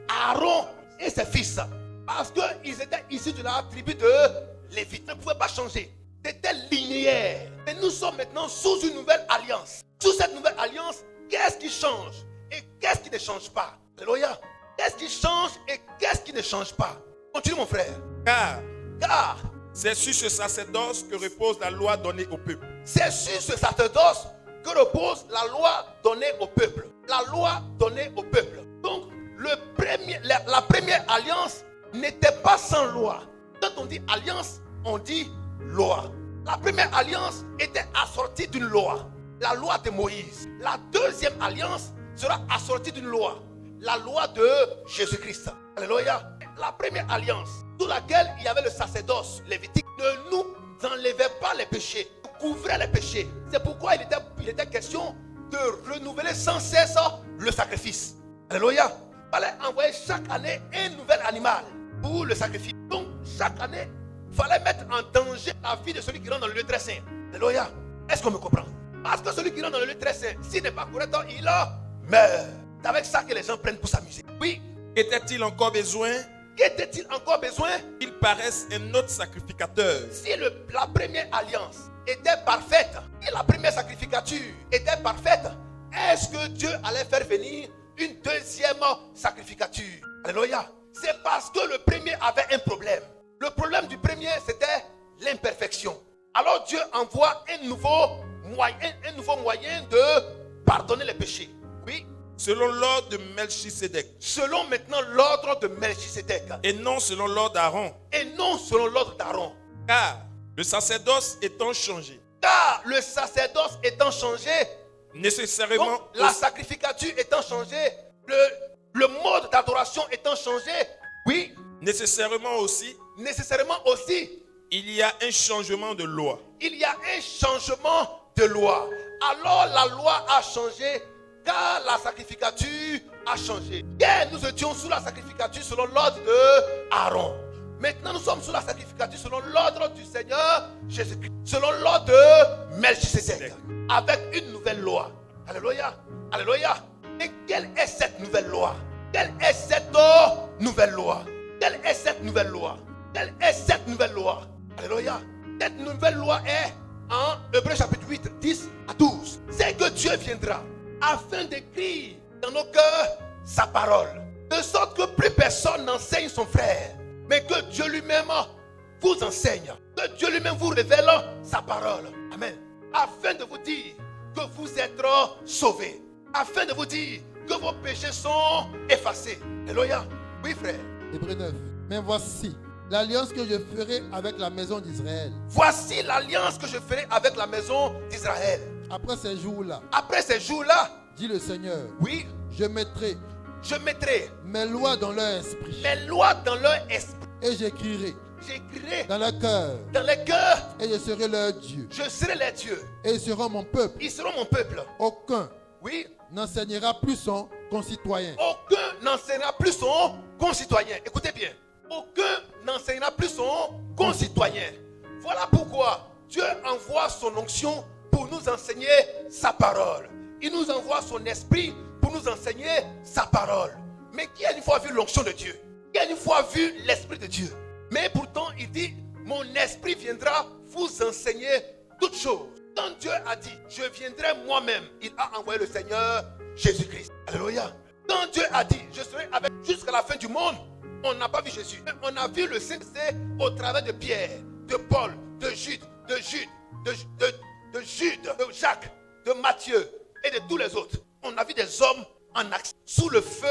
S1: Aaron et ses fils. Parce qu'ils étaient issus de la tribu de Lévite. Ils ne pouvaient pas changer. C'était linéaire. Mais nous sommes maintenant sous une nouvelle alliance. Sous cette nouvelle alliance, qu'est-ce qui change et qu'est-ce qui ne change pas? Alléluia. Qu'est-ce qui change et qu'est-ce qui ne change pas? Continue mon frère. Car
S2: c'est sur ce sacerdoce que repose la loi donnée au peuple.
S1: C'est sur ce sacerdoce que repose la loi donnée au peuple. La loi donnée au peuple. Donc, la première alliance n'était pas sans loi. Quand on dit alliance, on dit loi. La première alliance était assortie d'une loi. La loi de Moïse. La deuxième alliance sera assortie d'une loi. La loi de Jésus-Christ. Alléluia. La première alliance, sous laquelle il y avait le sacerdoce lévitique, ne nous enlevait pas les péchés, couvrait les péchés. C'est pourquoi il était question de renouveler sans cesse le sacrifice. Alléluia. Il fallait envoyer chaque année un nouvel animal pour le sacrifice. Donc, chaque année, il fallait mettre en danger la vie de celui qui rentre dans le lieu très saint. Alléluia. Est-ce qu'on me comprend? Parce que celui qui rentre dans le lieu très saint, s'il n'est pas correct, il meurt. C'est avec ça que les gens prennent pour s'amuser. Oui.
S2: Qu'était-il encore besoin?
S1: Qu'était-il encore besoin?
S2: Qu'il paraisse un autre sacrificateur.
S1: Si la première alliance était parfaite, si la première sacrificature était parfaite, est-ce que Dieu allait faire venir une deuxième sacrificature? Alléluia. C'est parce que le premier avait un problème. Le problème du premier, c'était l'imperfection. Alors Dieu envoie un nouveau moyen de pardonner les péchés. Oui.
S2: Selon l'ordre de Melchisédek.
S1: Selon maintenant l'ordre de Melchisédek.
S2: Et non selon l'ordre d'Aaron.
S1: Et non selon l'ordre d'Aaron.
S2: Car le sacerdoce étant changé.
S1: Car le sacerdoce étant changé.
S2: Nécessairement.
S1: Donc, la sacrificature étant changée. Le mode d'adoration étant changé. Oui.
S2: Nécessairement aussi.
S1: Il
S2: y a un changement de loi.
S1: Il y a un changement de loi. Alors la loi a changé. Car la sacrificature a changé. Hier, nous étions sous la sacrificature selon l'ordre de Aaron. Maintenant, nous sommes sous la sacrificature selon l'ordre du Seigneur Jésus-Christ. Selon l'ordre de Melchisédek. Avec une nouvelle loi. Alléluia. Alléluia. Et quelle est cette nouvelle loi? Quelle est cette nouvelle loi? Quelle est cette nouvelle loi? Quelle est cette nouvelle loi? Alléluia. Cette nouvelle loi est en Hébreux chapitre 8, 10 à 12. C'est que Dieu viendra afin d'écrire dans nos cœurs sa parole. De sorte que plus personne n'enseigne son frère, mais que Dieu lui-même vous enseigne. Que Dieu lui-même vous révèle sa parole. Amen. Afin de vous dire que vous êtes sauvés. Afin de vous dire que vos péchés sont effacés. Alléluia. Oui, frère.
S3: Hébreux 9. Mais voici, l'alliance que je ferai avec la maison d'Israël.
S1: Voici l'alliance que je ferai avec la maison d'Israël.
S3: Après ces jours-là,
S1: Après ces jours-là,
S3: dit le Seigneur,
S1: oui,
S3: je mettrai
S1: je mettrai
S3: mes lois dans leur esprit
S1: mes lois dans leur esprit.
S3: et j'écrirai
S1: J'écrirai
S3: dans leur cœur
S1: dans les cœurs.
S3: et je serai leur Dieu.
S1: Je serai les dieux.
S3: Et ils seront mon peuple.
S1: Ils seront mon peuple.
S3: Aucun
S1: Oui,
S3: n'enseignera plus son concitoyen.
S1: aucun n'enseignera plus son concitoyen. Écoutez bien. Aucun n'enseignera plus son concitoyen. Voilà pourquoi Dieu envoie son onction pour nous enseigner sa parole. Il nous envoie son esprit pour nous enseigner sa parole. Mais qui a une fois vu l'onction de Dieu? Qui a une fois vu l'esprit de Dieu? Mais pourtant, il dit, mon esprit viendra vous enseigner toutes choses. Quand Dieu a dit, je viendrai moi-même, il a envoyé le Seigneur Jésus-Christ. Alléluia. Quand Dieu a dit, je serai avec jusqu'à la fin du monde, on n'a pas vu Jésus. Mais on a vu le Saint-Esprit au travers de Pierre, de Paul, de Jude, de Jacques, de Matthieu et de tous les autres. On a vu des hommes en action sous le feu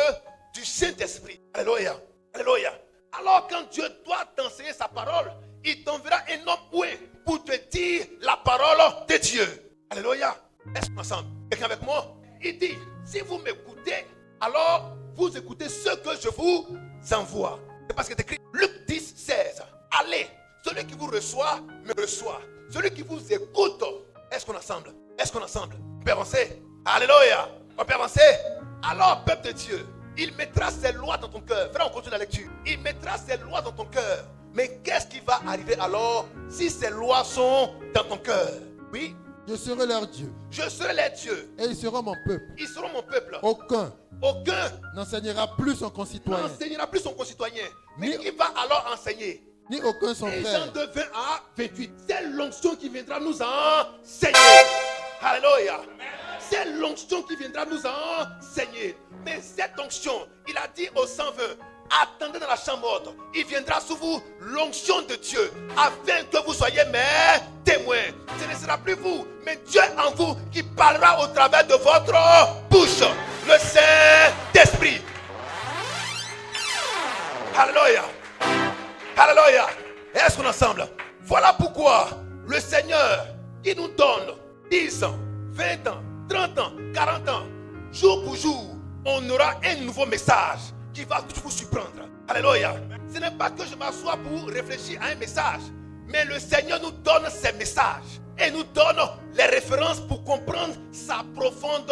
S1: du Saint-Esprit. Alléluia. Alléluia. Alors quand Dieu doit t'enseigner sa parole, il t'enverra un homme oué pour te dire la parole de Dieu. Alléluia. Est-ce qu'on est ensemble? Quelqu'un avec moi? Il dit, si vous m'écoutez, alors vous écoutez ce que je vous envoie. C'est parce que c'est écrit Luc 10, 16. Allez, celui qui vous reçoit, me reçoit. Celui qui vous écoute, est-ce qu'on est ensemble? Est-ce qu'on est ensemble? On peut avancer? Alléluia. On peut avancer? Alors, peuple de Dieu, il mettra ses lois dans ton cœur. Frère, on continue la lecture. Il mettra ses lois dans ton cœur. Mais qu'est-ce qui va arriver alors si ces lois sont dans ton cœur? Oui.
S3: Je serai leur Dieu.
S1: Je serai les dieux.
S3: Et ils seront mon peuple.
S1: Ils seront mon peuple.
S3: Aucun
S1: n'enseignera
S3: plus son concitoyen.
S1: N'enseignera plus son concitoyen. Mais
S3: Ni-
S1: qui va alors enseigner?
S3: Ni aucun son
S1: Et
S3: frère.
S1: Jean 2, 20 à 28. C'est l'onction qui viendra nous enseigner. Alléluia. C'est l'onction qui viendra nous enseigner. Mais cette onction, il a dit aux 120, attendez dans la chambre haute. Il viendra sous vous l'onction de Dieu, afin que vous soyez mes témoins. Ce ne sera plus vous, mais Dieu en vous qui parlera au travers de votre bouche. Le Saint-Esprit. Alléluia. Alléluia. Est-ce qu'on est ensemble? Voilà pourquoi le Seigneur qui nous donne 10 ans, 20 ans, 30 ans, 40 ans, jour pour jour, on aura un nouveau message qui va vous surprendre. Alléluia. Ce n'est pas que je m'assois pour réfléchir à un message, mais le Seigneur nous donne ses messages et nous donne les références pour comprendre sa profonde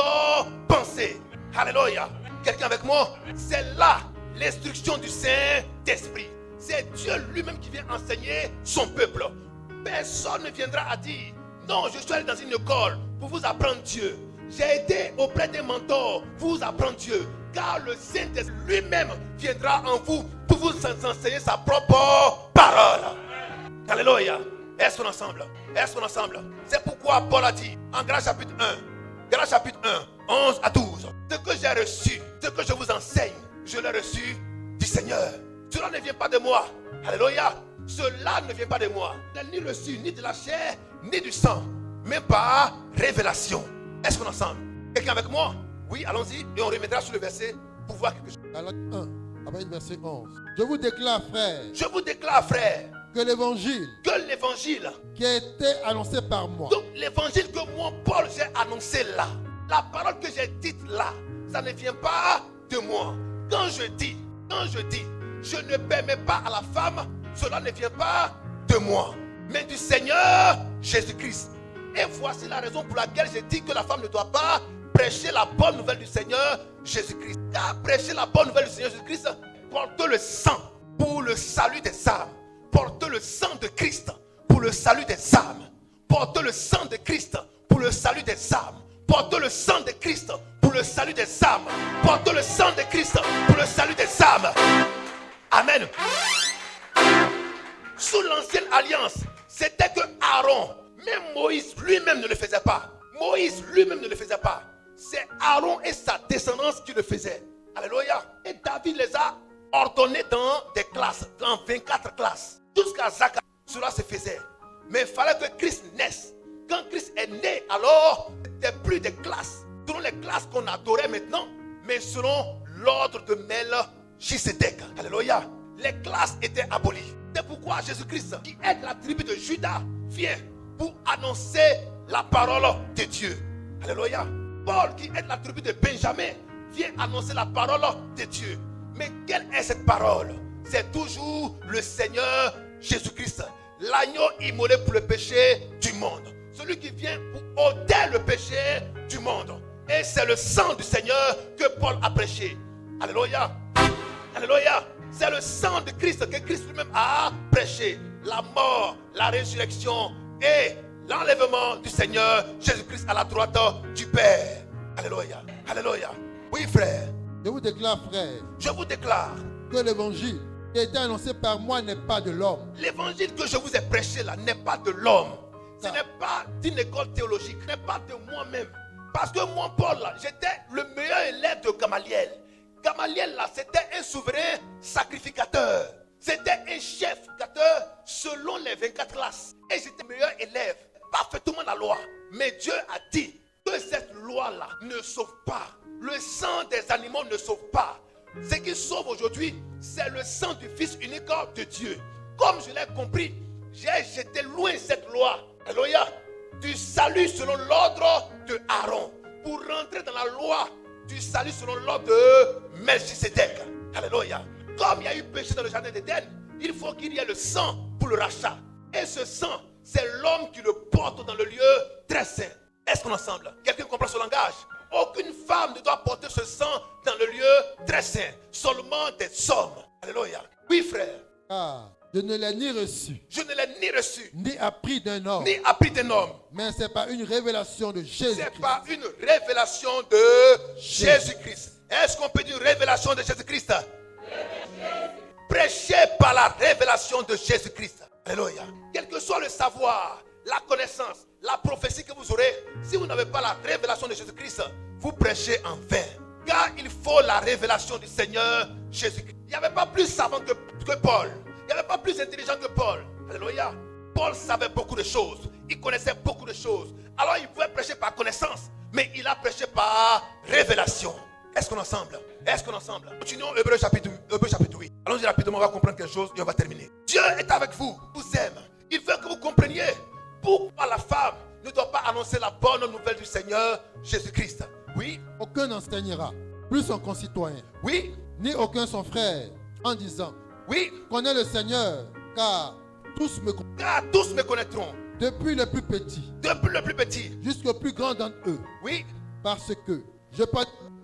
S1: pensée. Alléluia. Quelqu'un avec moi? C'est là l'instruction du Saint-Esprit. C'est Dieu lui-même qui vient enseigner son peuple. Personne ne viendra à dire, non, je suis allé dans une école pour vous apprendre Dieu. J'ai été auprès des mentors pour vous apprendre Dieu. Car le Saint-Esprit lui-même viendra en vous pour vous enseigner sa propre parole. Alléluia. Est-ce qu'on est ensemble? Est-ce qu'on est ensemble? C'est pourquoi Paul a dit en Galates chapitre 1, Galates chapitre 1, 11 à 12. Ce que j'ai reçu, ce que je vous enseigne, je l'ai reçu du Seigneur. Cela ne vient pas de moi. Alléluia. Cela ne vient pas de moi. Ni reçu, ni de la chair, ni du sang. Mais par révélation. Est-ce qu'on est ensemble? Quelqu'un avec moi? Oui, allons-y. Et on remettra sur le verset pour voir quelque chose.
S3: Galates 1, avec le verset 11. Je vous déclare, frère,
S1: Je vous déclare, frère,
S3: que l'évangile
S1: que l'évangile,
S3: qui a été annoncé par moi,
S1: donc l'évangile que moi, Paul, j'ai annoncé là, la parole que j'ai dite là, ça ne vient pas de moi. Quand je dis, je ne permets pas à la femme, cela ne vient pas de moi, mais du Seigneur Jésus-Christ. Et voici la raison pour laquelle j'ai dit que la femme ne doit pas prêcher la bonne nouvelle du Seigneur Jésus-Christ. Car prêcher la bonne nouvelle du Seigneur Jésus-Christ porte le sang pour le salut des âmes. Porte le sang de Christ pour le salut des âmes. Porte le sang de Christ pour le salut des âmes. Porte le sang de Christ pour le salut des âmes. Porte le sang de Christ pour le salut des âmes. Amen. Sous l'ancienne alliance, c'était que Aaron, même Moïse lui-même ne le faisait pas. Moïse lui-même ne le faisait pas. C'est Aaron et sa descendance qui le faisaient. Alléluia. Et David les a ordonnés dans des classes, dans 24 classes. Jusqu'à Zacharie, cela se faisait. Mais il fallait que Christ naisse. Quand Christ est né, alors, c'était plus des classes. Selon les classes qu'on adorait maintenant, mais selon l'ordre de Melchisédek. Alléluia. Les classes étaient abolies. C'est pourquoi Jésus-Christ, qui est de la tribu de Juda, vient pour annoncer la parole de Dieu. Alléluia. Paul, qui est de la tribu de Benjamin, vient annoncer la parole de Dieu. Mais quelle est cette parole? C'est toujours le Seigneur Jésus-Christ, l'agneau immolé pour le péché du monde. Celui qui vient pour ôter le péché du monde. Et c'est le sang du Seigneur que Paul a prêché. Alléluia. Alléluia. C'est le sang de Christ que Christ lui-même a prêché. La mort, la résurrection et l'enlèvement du Seigneur Jésus-Christ à la droite du Père. Alléluia. Alléluia. Oui, frère.
S3: Je vous déclare, frère,
S1: Je vous déclare,
S3: que l'évangile qui a été annoncé par moi n'est pas de l'homme.
S1: l'évangile que je vous ai prêché là n'est pas de l'homme. Ce n'est pas d'une école théologique, ce n'est pas de moi-même. Parce que moi, Paul, là, j'étais le meilleur élève de Gamaliel. Gamaliel, là, c'était un souverain sacrificateur. C'était un chef sacrificateur selon les 24 classes. Et j'étais le meilleur élève, parfaitement la loi. Mais Dieu a dit que cette loi-là ne sauve pas. Le sang des animaux ne sauve pas. Ce qui sauve aujourd'hui, c'est le sang du Fils unique de Dieu. Comme je l'ai compris, j'ai jeté loin cette loi. Alléluia. Du salut selon l'ordre de Aaron. Pour rentrer dans la loi du salut selon l'ordre de Melchisedec. Alléluia. Comme il y a eu péché dans le jardin d'Éden, il faut qu'il y ait le sang pour le rachat. Et ce sang, c'est l'homme qui le porte dans le lieu très saint. Est-ce qu'on est ensemble? Quelqu'un comprend ce langage? Aucune femme ne doit porter ce sang dans le lieu très saint. Seulement des hommes. Alléluia. Oui, frère.
S3: Car je ne l'ai ni reçu,
S1: Je ne l'ai ni reçu,
S3: ni appris d'un homme,
S1: ni appris d'un homme.
S3: mais c'est par une révélation de
S1: C'est
S3: Jésus-Christ.
S1: par une révélation de Jésus-Christ. Est-ce qu'on peut dire révélation de Jésus-Christ? Prêchez par la révélation de Jésus-Christ. Alléluia. Quel que soit le savoir, la connaissance, la prophétie que vous aurez, si vous n'avez pas la révélation de Jésus-Christ, vous prêchez en vain. Car il faut la révélation du Seigneur Jésus-Christ. Il n'y avait pas plus savant que Paul. Il n'y avait pas plus intelligent que Paul. Alléluia. Paul savait beaucoup de choses. Il connaissait beaucoup de choses. Alors il pouvait prêcher par connaissance. Mais il a prêché par révélation. Est-ce qu'on est ensemble? Est-ce qu'on est ensemble? Continuons Hébreux chapitre 8. Allons-y rapidement, on va comprendre quelque chose et on va terminer. Dieu est avec vous. Il vous aime. Il veut que vous compreniez pourquoi la femme ne doit pas annoncer la bonne nouvelle du Seigneur Jésus-Christ. Oui.
S3: Aucun n'enseignera, plus son concitoyen,
S1: Oui.
S3: ni aucun son frère, en disant,
S1: Oui.
S3: connais le Seigneur, car tous me connaissent,
S1: Car tous me connaîtront.
S3: depuis le plus petit
S1: Depuis le plus petit.
S3: jusqu'au plus grand d'entre eux,
S1: Oui.
S3: parce que je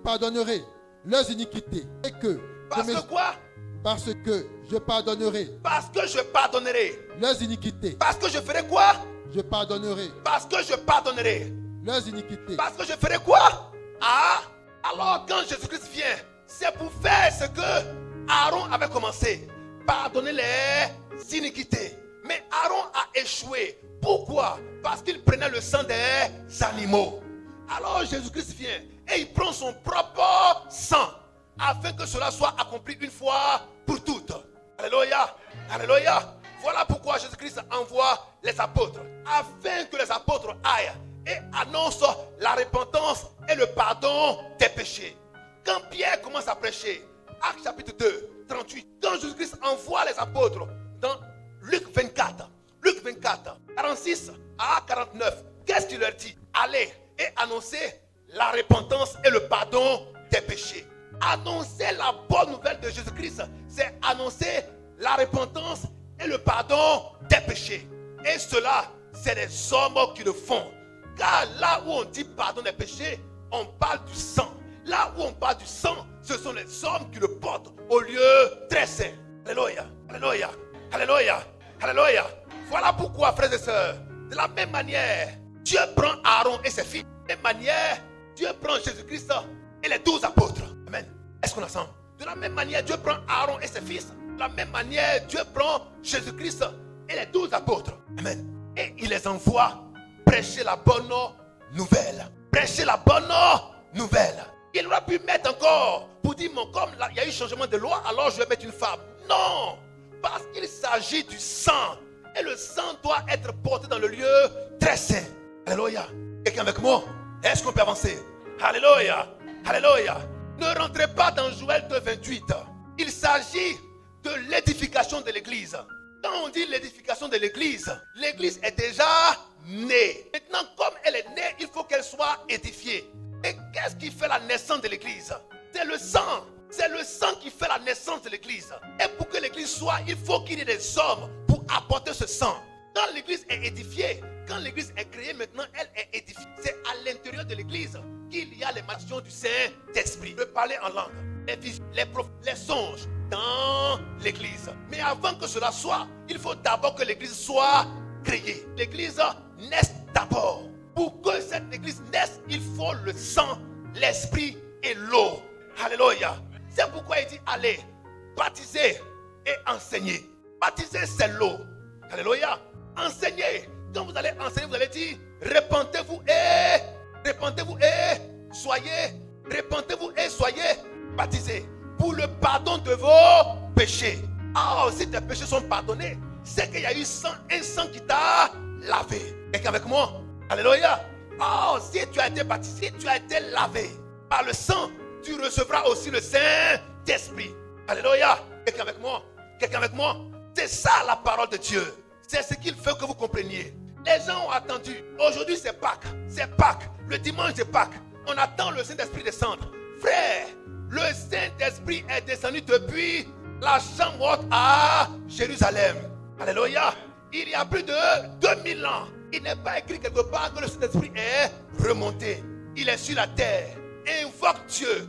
S3: pardonnerai leurs iniquités, et que
S1: Parce
S3: je
S1: que quoi?
S3: parce que je pardonnerai
S1: Parce que je pardonnerai.
S3: leurs iniquités,
S1: Parce que je ferai quoi?
S3: je pardonnerai
S1: Parce que je pardonnerai.
S3: leurs iniquités.
S1: Parce que je ferai quoi? Ah, alors quand Jésus-Christ vient, c'est pour faire ce que Aaron avait commencé. Pardonner les iniquités. Mais Aaron a échoué. Pourquoi? Parce qu'il prenait le sang des animaux. Alors Jésus-Christ vient et il prend son propre sang afin que cela soit accompli une fois pour toutes. Alléluia. Alléluia. Voilà pourquoi Jésus-Christ envoie les apôtres. Afin que les apôtres aillent et annoncent la repentance et le pardon des péchés. Quand Pierre commence à prêcher, Actes chapitre 2, 38, quand Jésus-Christ envoie les apôtres dans Luc 24, 46 à 49, qu'est-ce qu'il leur dit? Allez et annoncez la repentance et le pardon des péchés. Annoncer la bonne nouvelle de Jésus-Christ, c'est annoncer la repentance et le pardon des péchés. Et cela, c'est les hommes qui le font. Car là où on dit pardon des péchés, on parle du sang. Là où on parle du sang, ce sont les hommes qui le portent au lieu très saint. Alléluia, alléluia, alléluia, alléluia. Voilà pourquoi, frères et sœurs, de la même manière, Dieu prend Aaron et ses fils. De la même manière, Dieu prend Jésus-Christ et les 12 apôtres. Amen. Est-ce qu'on est ensemble? De la même manière, Dieu prend Aaron et ses fils. De la même manière, Dieu prend Jésus-Christ et les 12 apôtres. Amen. Et il les envoie prêcher la bonne nouvelle. Prêcher la bonne nouvelle. Il aurait pu mettre encore pour dire, bon, comme là, il y a eu changement de loi, alors je vais mettre une femme. Non, parce qu'il s'agit du sang. Et le sang doit être porté dans le lieu très saint. Alléluia. Quelqu'un avec moi? Est-ce qu'on peut avancer? Alléluia. Alléluia. Ne rentrez pas dans Joël 2, 28. Il s'agit de l'édification de l'église. Quand Quand on dit l'édification de l'église est déjà née. Maintenant, comme elle est née, il faut qu'elle soit édifiée. Et qu'est-ce qui fait la naissance de l'église? C'est le sang. C'est le sang qui fait la naissance de l'église. Et pour que l'église soit, il faut qu'il y ait des hommes pour apporter ce sang. Quand l'église est édifiée, quand l'église est créée maintenant, elle est édifiée. C'est à l'intérieur de l'église qu'il y a les manifestations du Saint-Esprit. Je peux parler en langue, les visions, les songes dans l'église. Mais avant que cela soit, il faut d'abord que l'église soit créée. L'église naisse d'abord. Pour que cette église naisse, il faut le sang, l'esprit et l'eau. Alléluia. C'est pourquoi il dit allez, baptiser et enseigner. Baptiser, c'est l'eau. Alléluia. Enseignez. Quand vous allez enseigner, vous allez dire repentez-vous et soyez baptisés pour le pardon de vos péchés. Oh, si tes péchés sont pardonnés, c'est qu'il y a eu un sang qui t'a lavé. Et qu'avec moi, alléluia. Oh, si tu as été baptisé, si tu as été lavé par le sang, tu recevras aussi le Saint-Esprit. Alléluia. Quelqu'un avec moi. C'est ça la parole de Dieu. C'est ce qu'il faut que vous compreniez. Les gens ont attendu. Aujourd'hui c'est Pâques. C'est Pâques. Le dimanche c'est Pâques. On attend le Saint-Esprit descendre. Frère, le Saint-Esprit est descendu depuis la chambre haute à Jérusalem. Alléluia. Il y a plus de 2000 ans. Il n'est pas écrit quelque part que le Saint-Esprit est remonté. Il est sur la terre. Invoque Dieu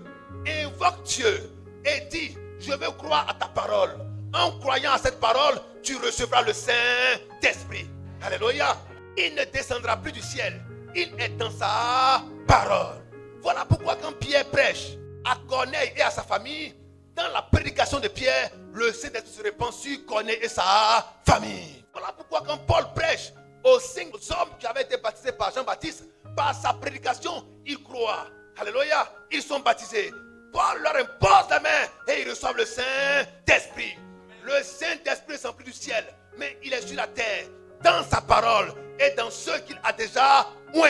S1: et dis je veux croire à ta parole. En croyant à cette parole, tu recevras le Saint-Esprit. Alléluia. Il ne descendra plus du ciel. Il est dans sa parole. Voilà pourquoi quand Pierre prêche à Corneille et à sa famille, dans la prédication de Pierre, le Saint-Esprit se répand sur Corneille et sa famille. Voilà pourquoi quand Paul prêche aux 5 hommes qui avaient été baptisés par Jean-Baptiste, par sa prédication, ils croient. Alléluia. Ils sont baptisés. Paul leur impose la main et ils reçoivent le Saint-Esprit. Le Saint-Esprit est sorti du ciel, mais il est sur la terre, dans sa parole et dans ceux qu'il a déjà oint.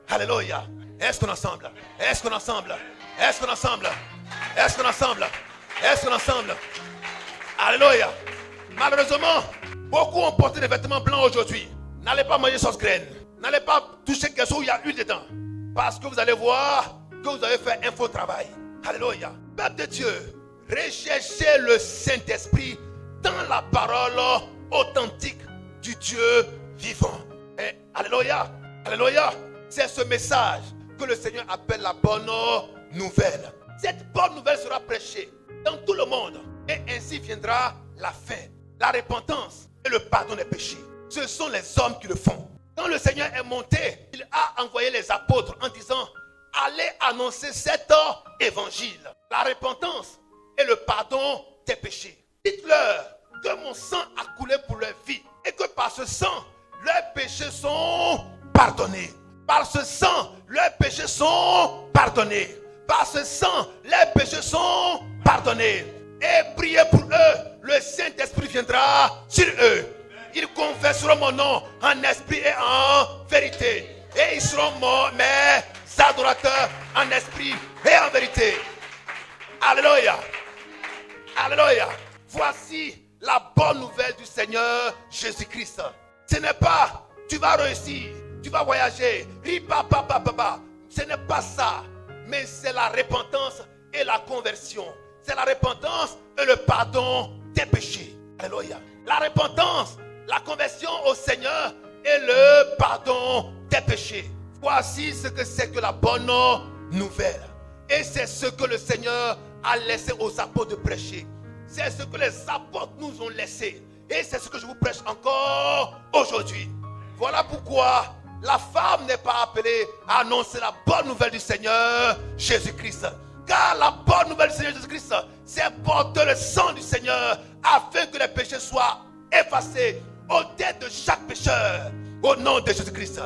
S1: Alléluia. Est-ce qu'on est ensemble? Est-ce qu'on est ensemble? Est-ce qu'on est ensemble? Est-ce qu'on est ensemble? Est-ce qu'on est ensemble? Alléluia. Malheureusement, beaucoup ont porté des vêtements blancs aujourd'hui. N'allez pas manger sauce graine. N'allez pas toucher quelque chose où il y a huile dedans. Parce que vous allez voir que vous avez fait un faux travail. Alléluia. Peuple de Dieu, recherchez le Saint-Esprit dans la parole authentique du Dieu vivant. Et alléluia. Alléluia. C'est ce message que le Seigneur appelle la bonne nouvelle. Cette bonne nouvelle sera prêchée dans tout le monde. Et ainsi viendra la fin, la repentance et le pardon des péchés. Ce sont les hommes qui le font. Quand le Seigneur est monté, il a envoyé les apôtres en disant allez annoncer cet évangile, la repentance et le pardon des péchés. Dites-leur que mon sang a coulé pour leur vie et que par ce sang, leurs péchés sont pardonnés. Par ce sang, leurs péchés sont pardonnés. Par ce sang, leurs péchés sont pardonnés. Et priez pour eux, le Saint-Esprit viendra sur eux. Ils confesseront mon nom en esprit et en vérité. Et ils seront mes adorateurs en esprit et en vérité. Alléluia. Alléluia. Voici la bonne nouvelle du Seigneur Jésus-Christ. Ce n'est pas tu vas réussir, tu vas voyager. Ce n'est pas ça. Mais c'est la repentance et la conversion. C'est la repentance et le pardon des péchés. Alléluia. La repentance, la conversion au Seigneur et le pardon des péchés. Voici ce que c'est que la bonne nouvelle. Et c'est ce que le Seigneur a laissé aux apôtres de prêcher. C'est ce que les apôtres nous ont laissé. Et c'est ce que je vous prêche encore aujourd'hui. Voilà pourquoi la femme n'est pas appelée à annoncer la bonne nouvelle du Seigneur Jésus-Christ. Car la bonne nouvelle du Seigneur Jésus-Christ, c'est porter le sang du Seigneur afin que les péchés soient effacés au tête de chaque pécheur. Au nom de Jésus-Christ.